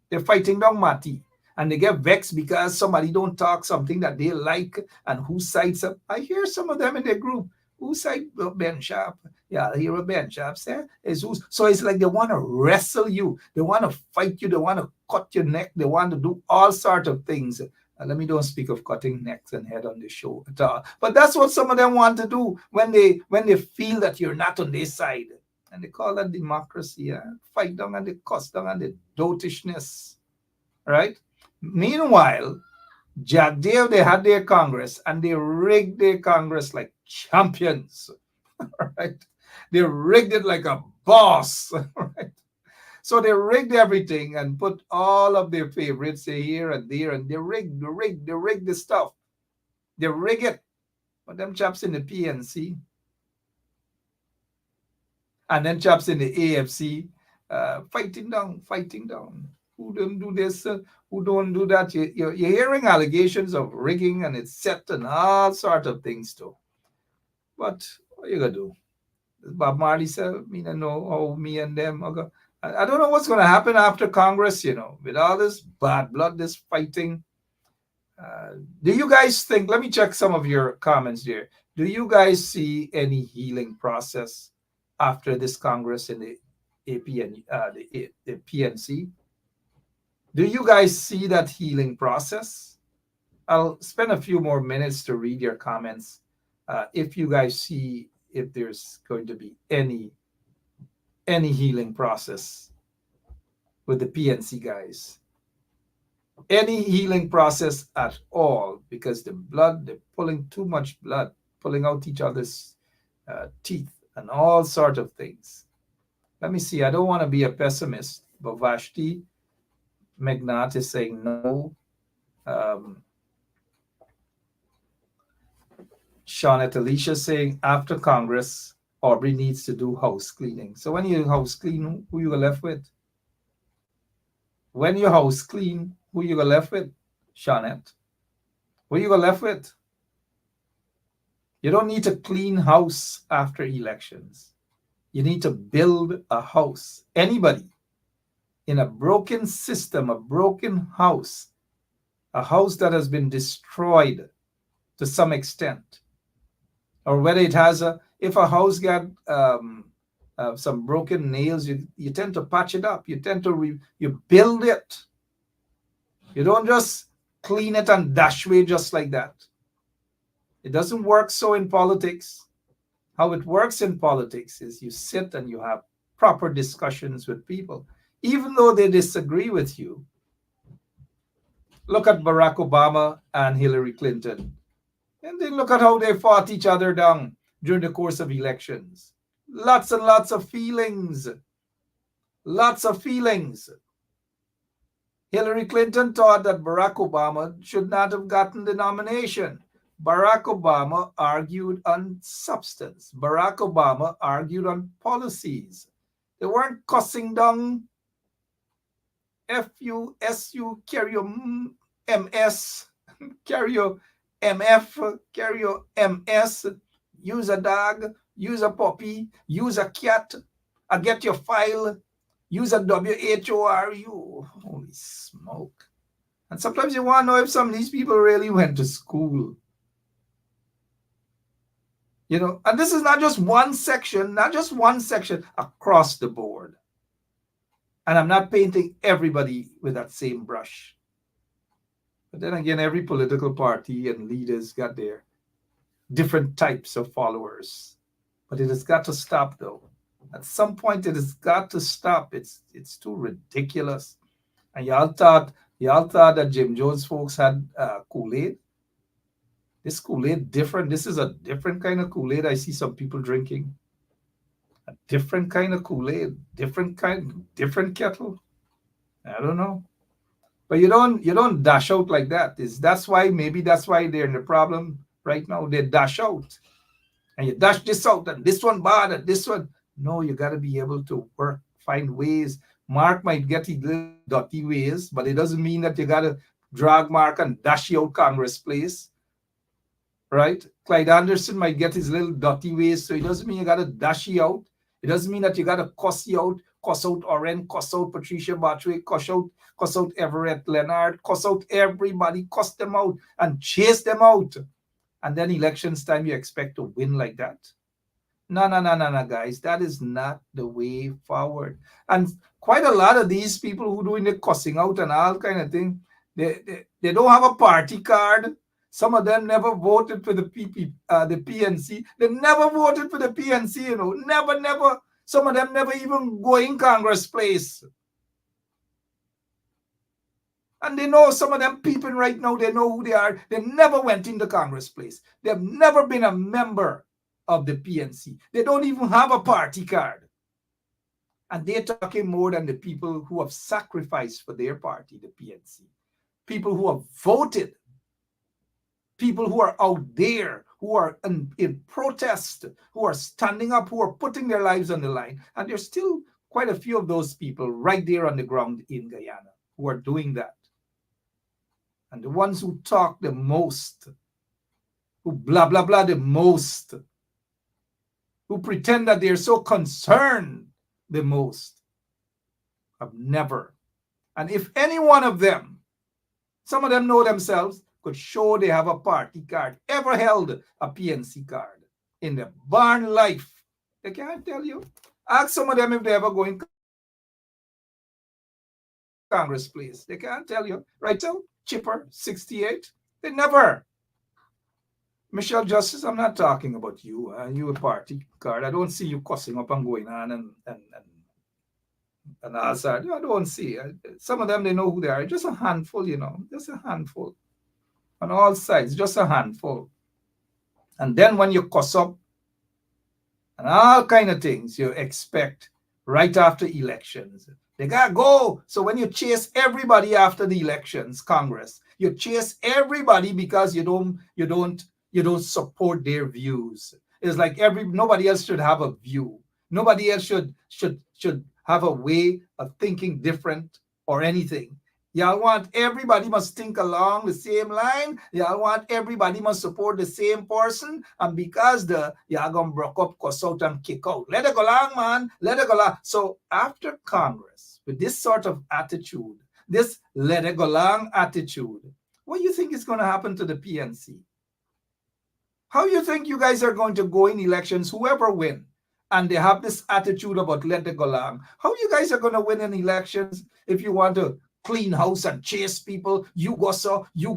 They're fighting down Mati. And they get vexed because somebody don't talk something that they like and who sides up. I hear some of them in their group. Who side Ben Sharp? Yeah, I hear a Ben Sharp say. So it's like they want to wrestle you. They want to fight you. They want to cut your neck. They want to do all sorts of things. Let me don't speak of cutting necks and head on the show at all. But that's what some of them want to do when they feel that you're not on their side. And they call that democracy. Fight down and the cuss down and the dotishness. Right? Meanwhile, Jack Dale, they had their Congress and they rigged their Congress like champions, right? They rigged it like a boss, right? So they rigged everything and put all of their favorites here and there, and they rigged the stuff. They rig it. But them chaps in the PNC and then chaps in the AFC, fighting down. Who don't do this, who don't do that. You're hearing allegations of rigging and it's set and all sorts of things too. But what you gonna do? Bob Marley said, me don't know how me and them are going. I don't know what's going to happen after Congress, with all this bad blood, this fighting. Do you guys think, let me check some of your comments here. Do you guys see any healing process after this Congress in the APN, the PNC? Do you guys see that healing process? I'll spend a few more minutes to read your comments. If you guys see if there's going to be any healing process with the PNC guys. any healing process at all, because the blood, they're pulling too much blood, pulling out each other's teeth and all sort of things. Let me see. I don't want to be a pessimist, but Vashti Megnat is saying no. Um, Shawnette Alicia saying after Congress, Aubrey needs to do house cleaning. So when you house clean, who you left with? When you house clean, who you left with? Shawnette. Who you left with? You don't need to clean house after elections. You need to build a house. Anybody in a broken system, a broken house, a house that has been destroyed to some extent, or whether it has if a house got some broken nails, you tend to patch it up. You tend to you build it. You don't just clean it and dash away just like that. It doesn't work so in politics. How it works in politics is you sit and you have proper discussions with people, even though they disagree with you. Look at Barack Obama and Hillary Clinton. And then look at how they fought each other down during the course of elections. Lots and lots of feelings. Lots of feelings. Hillary Clinton thought that Barack Obama should not have gotten the nomination. Barack Obama argued on substance. Barack Obama argued on policies. They weren't cussing down F-U-S-U, carry your M-S, carry your MF, carry your MS, use a dog, use a puppy, use a cat, get your file, use a WHORU. Holy smoke. And sometimes you want to know if some of these people really went to school. You know, and this is not just one section, across the board. And I'm not painting everybody with that same brush. But then again, every political party and leaders got their different types of followers. But it has got to stop, though. At some point, it has got to stop. It's too ridiculous. And y'all thought that Jim Jones folks had Kool-Aid. This Kool-Aid different. This is a different kind of Kool-Aid I see some people drinking. A different kind of Kool-Aid, different kettle. I don't know. But you don't dash out like that. That's why they're in the problem right now. They dash out. And you dash this out and this one bad and this one. No, you got to be able to work, find ways. Mark might get his little dirty ways, but it doesn't mean that you got to drag Mark and dash you out Congress Place. Right? Clyde Anderson might get his little dirty ways, so it doesn't mean you got to dash you out. It doesn't mean that you got to cuss you out, cuss out Oren, cuss out Patricia Batchway, cuss out Everett Leonard, cuss out everybody, cuss them out and chase them out. And then elections time, you expect to win like that. No, guys. That is not the way forward. And quite a lot of these people who doing the cussing out and all kind of thing, they don't have a party card. Some of them never voted for the PNC. They never voted for the PNC, you know. Never. Some of them never even go in Congress Place. And they know, some of them people right now, they know who they are. They never went in the Congress Place. They've never been a member of the PNC. They don't even have a party card. And they're talking more than the people who have sacrificed for their party, the PNC. People who have voted. People who are out there, who are in protest, who are standing up, who are putting their lives on the line. And there's still quite a few of those people right there on the ground in Guyana who are doing that. And the ones who talk the most, who blah, blah, blah the most, who pretend that they're so concerned the most, have never. And if any one of them, some of them know themselves, could show they have a party card, ever held a PNC card in their barn life, they can't tell you. Ask some of them if they ever go in Congress Place. They can't tell you. Right, so Chipper, 68, they never. Michelle Justice, I'm not talking about you. You a party card. I don't see you cussing up and going on and And I said, I don't see. Some of them, they know who they are. Just a handful, just a handful. On all sides, just a handful. And then when you cuss up and all kind of things you expect right after elections, they gotta go. So when you chase everybody after the elections, Congress, you chase everybody because you don't support their views. It's like nobody else should have a view. Nobody else should have a way of thinking different or anything. Y'all want everybody must think along the same line. Y'all want everybody must support the same person. And because y'all gonna broke up, cuss out and kick out. Let it go along, man. Let it go along. So after Congress, with this sort of attitude, this let it go along attitude, what do you think is going to happen to the PNC? How you think you guys are going to go in elections, whoever win, and they have this attitude about let it go along? How you guys are going to win in elections if you want to clean house and chase people? You go so, you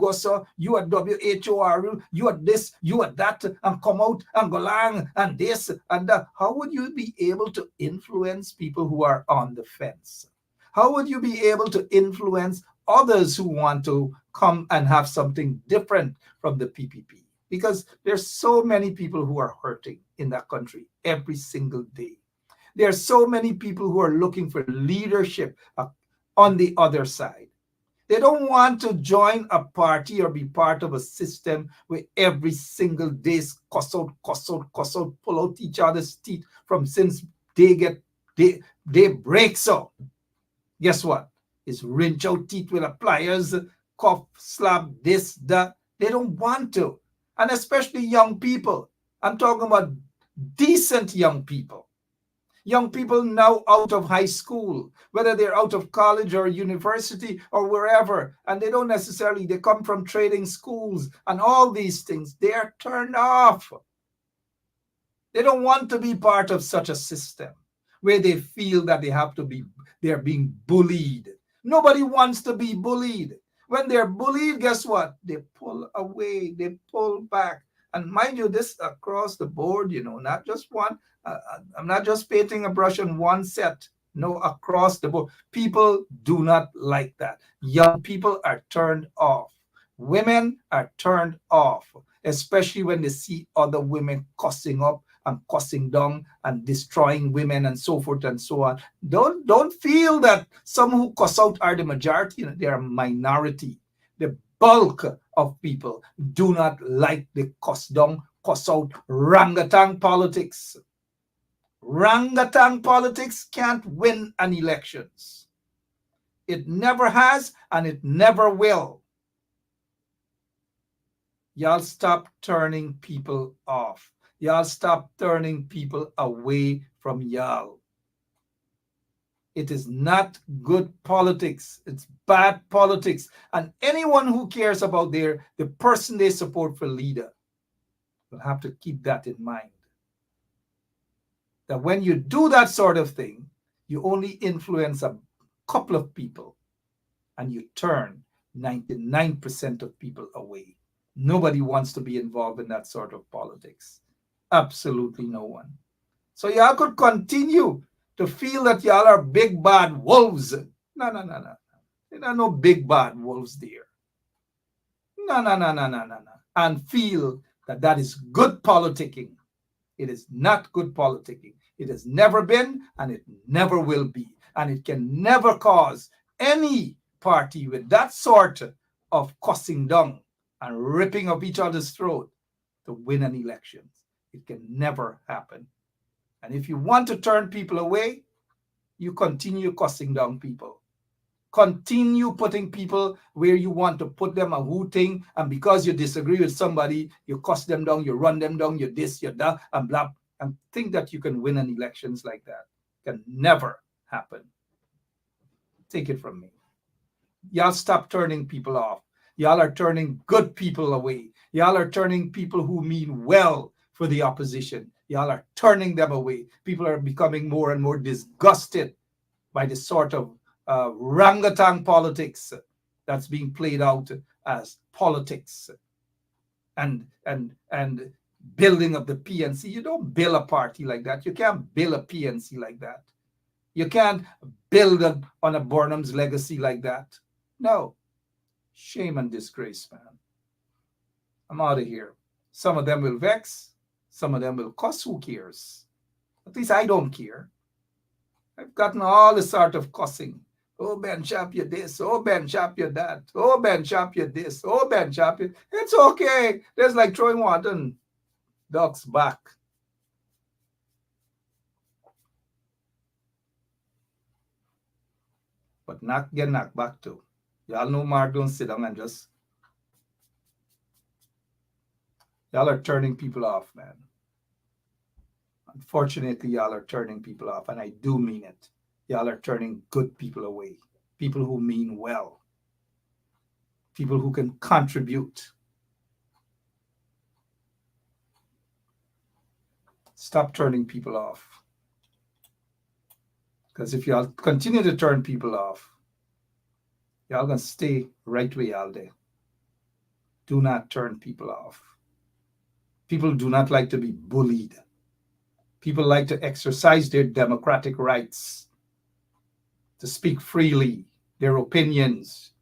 at WHOR, you at this, you at that, and come out and go along and this and that. How would you be able to influence people who are on the fence? How would you be able to influence others who want to come and have something different from the PPP? Because there's so many people who are hurting in that country every single day. There are so many people who are looking for leadership on the other side. They don't want to join a party or be part of a system where every single day cuss out, pull out each other's teeth from since they break so. Guess what? It's wrench out teeth with a pliers, cough, slap, this, that. They don't want to. And especially young people. I'm talking about decent young people. Young people now out of high school, whether they're out of college or university or wherever, and they don't necessarily, they come from trading schools and all these things. They are turned off. They don't want to be part of such a system where they feel that they're being bullied. Nobody wants to be bullied. When they're bullied, guess what? They pull away, they pull back. And mind you, this across the board, not just one. I'm not just painting a brush on one set. No, across the board. People do not like that. Young people are turned off. Women are turned off, especially when they see other women cussing up and cussing down and destroying women and so forth and so on. Don't feel that some who cuss out are the majority. They are a minority. The bulk of people do not like the cuss down, cuss out, rangatang politics. Rangatang politics can't win an elections. It never has and it never will. Y'all stop turning people off. Y'all stop turning people away from y'all. It is not good politics. It's bad politics. And anyone who cares about the person they support for leader will have to keep that in mind. That when you do that sort of thing, you only influence a couple of people and you turn 99% of people away. Nobody wants to be involved in that sort of politics. Absolutely no one. So y'all could continue to feel that y'all are big bad wolves. No. There are no big bad wolves there. No. And feel that is good politicking. It is not good politicking. It has never been and it never will be. And it can never cause any party with that sort of cussing down and ripping up each other's throat to win an election. It can never happen. And if you want to turn people away, you continue cussing down people. Continue putting people where you want to put them, a hooting, and because you disagree with somebody, you cuss them down, you run them down, you this, you that, and blah, and think that you can win an elections like that. Can never happen. Take it from me. Y'all stop turning people off. Y'all are turning good people away. Y'all are turning people who mean well for the opposition. Y'all are turning them away. People are becoming more and more disgusted by the sort of rangatang politics that's being played out as politics and building of the PNC. You don't build a party like that. You can't build a PNC like that. You can't build on a Burnham's legacy like that. No. Shame and disgrace, man. I'm out of here. Some of them will vex. Some of them will cuss. Who cares? At least I don't care. I've gotten all the sort of cussing. Oh, Ben Chap, you this. Oh, Ben Chap, you that. Oh, Ben Chap, you this. Oh, Ben Chap, you... It's okay. There's like throwing water and ducks back. But not get knocked back too. Y'all know Mark don't sit down and just... Y'all are turning people off, man. Unfortunately, y'all are turning people off, and I do mean it. Y'all are turning good people away. People who mean well. People who can contribute. Stop turning people off. Because if y'all continue to turn people off, y'all gonna stay right where y'all there. Do not turn people off. People do not like to be bullied. People like to exercise their democratic rights, to speak freely, their opinions.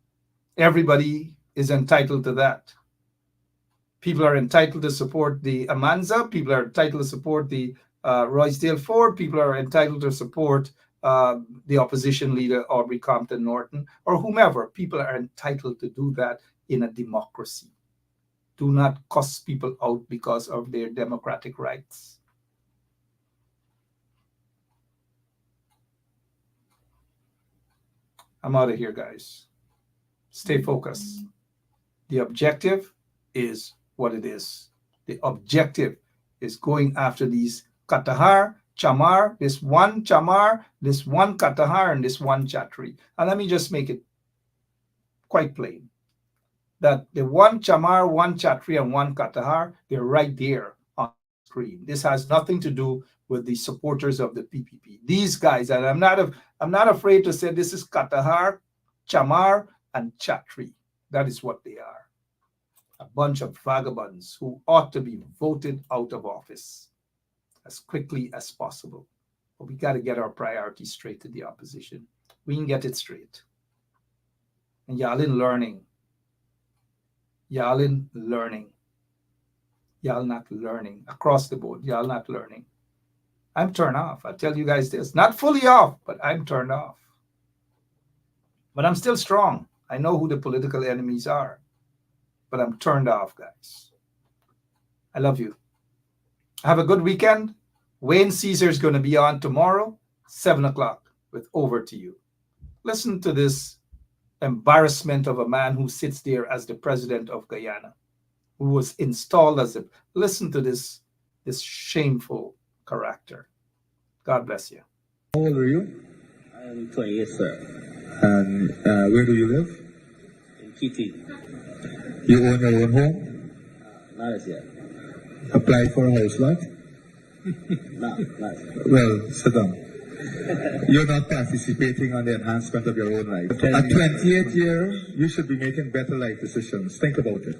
Everybody is entitled to that. People are entitled to support the Amanza. People are entitled to support the Roysdale Ford. People are entitled to support the opposition leader, Aubrey Compton Norton, or whomever. People are entitled to do that in a democracy. Do not cuss people out because of their democratic rights. I'm out of here, guys. Stay focused. The objective is what it is. The objective is going after these Katahar, Chamar, this one Chamar, this one Katahar, and this one Chatri. And let me just make it quite plain that the one Chamar, one Chatri, and one Katahar, they're right there on the screen. This has nothing to do with the supporters of the PPP. These guys, and I'm not afraid to say this is Katahar, Chamar, and Chatri. That is what they are. A bunch of vagabonds who ought to be voted out of office as quickly as possible. But we got to get our priorities straight to the opposition. We can get it straight. And y'all in learning. Y'all in learning. Y'all not learning. Across the board, y'all not learning. I'm turned off. I tell you guys this. Not fully off, but I'm turned off. But I'm still strong. I know who the political enemies are. But I'm turned off, guys. I love you. Have a good weekend. Wayne Caesar is going to be on tomorrow, 7 o'clock, with Over to You. Listen to this embarrassment of a man who sits there as the president of Guyana, who was installed as a... Listen to this shameful character. God bless you. How old are you? I am 28, sir. And where do you live? In Kitty. You own your own home? Not as yet. Applied for a house lot? No, not yet. Well, sit down. You're not participating on the enhancement of your own life. At 28 years, you should be making better life decisions. Think about it.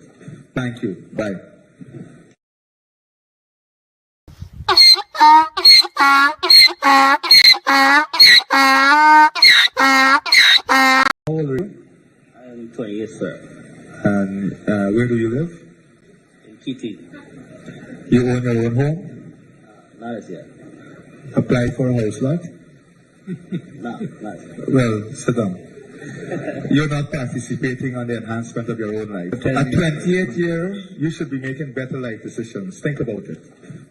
Thank you. Bye. How old are you? I am 28, sir. And where do you live? In Kitty. You own your own home? Not as yet. Applied for a house lot? No, not yet. Well, sit down. You're not participating on the enhancement of your own life. At 28 years, you should be making better life decisions. Think about it.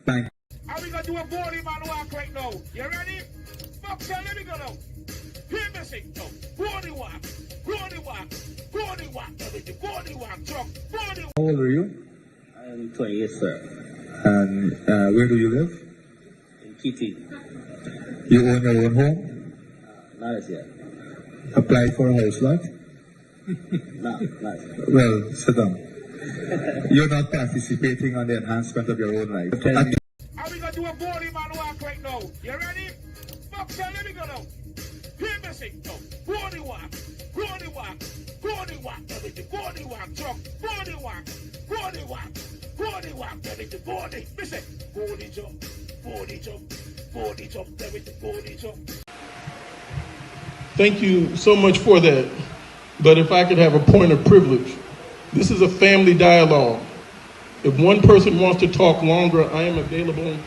Thank you. Are we going to do a body man walk right now? You ready? Boxer, let me go now. Hear me sing now. Body walk, body walk, body walk, everything. Body walk, truck, body walk. How old are you? I am 28, sir. And where do you live? In Kitty. You own your own home? Not as yet. Applied for a house lot? No, not yet. Well, sit down. You're not participating on the enhancement of your own life. Are we going to do a body man walk right now? You ready? Boxer, let me go now. Hear me sing now. Body walk, body walk, body walk, everything. Body walk, truck, body walk, body walk, body walk, everything. Body, listen. Body jump, body jump, body jump, everything. Body jump. Thank you so much for that. But if I could have a point of privilege, this is a family dialogue. If one person wants to talk longer, I am available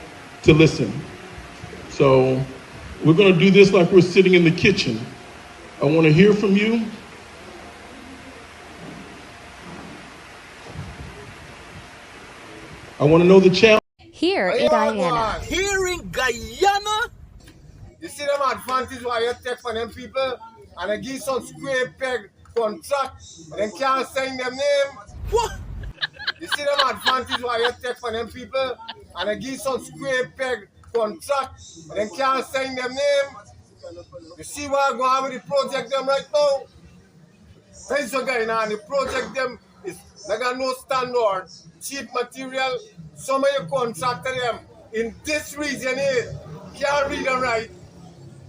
to listen. So we're going to do this like we're sitting in the kitchen. I want to hear from you. I want to know the challenge. Here in Guyana. Here in Guyana? You see them advantage why you take from them people and they give some square peg contract and then can't sign them name? What? You see them advantage why you take from them people and they give some square peg contract and then can't sign them name? You see what going on with the project them right now? Thanks for going on. The project them is they got no standard, cheap material. Some of your contractor them in this region here can't read them right.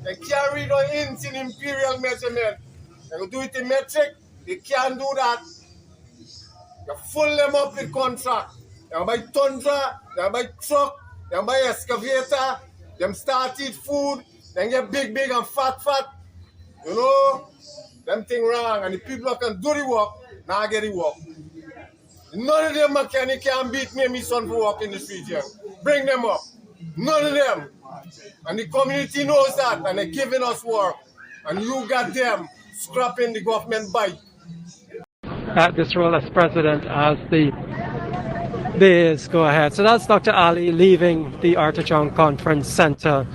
They can't read on inch in imperial measurement. They will do it in metric. They can't do that. You full them up with contract. They buy tundra, they buy truck, they buy excavator, them start eat food, then get big and fat. You know, them thing wrong. And the people who can do the work, now get the work. None of them mechanics can beat me and my son for work in this region. Bring them up. None of them. And the community knows that, and they're giving us work. And you got them scrapping the government bite. At this role as president as the days go ahead. So that's Dr. Ali leaving the Artichon Conference Center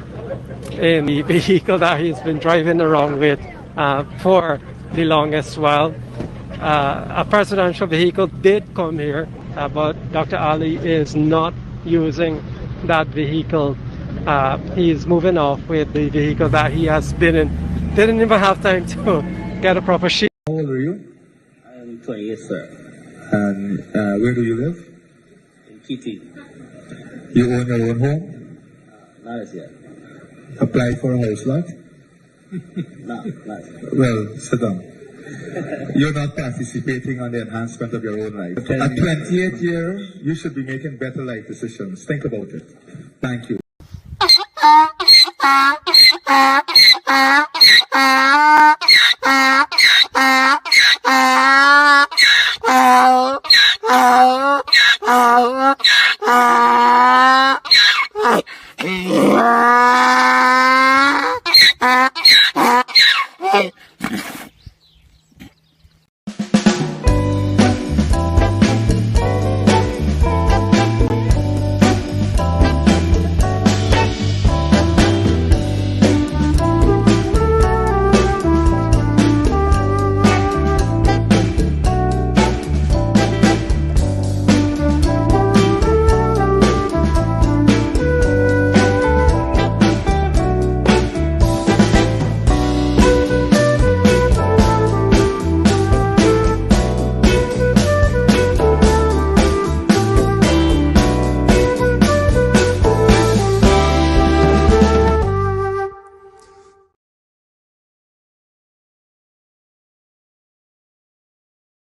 in the vehicle that he's been driving around with for the longest while. A presidential vehicle did come here, but Dr. Ali is not using that vehicle. He's moving off with the vehicle that he has been in. Didn't even have time to get a proper sheet. How old are you? I'm 28, sir. And where do you live? In Kitty. You own your own home? Not as yet. Applied for a house lot? No, not yet. Well, sit down. You're not participating on the enhancement of your own life. At 28 years, you should be making better life decisions. Think about it. Thank you.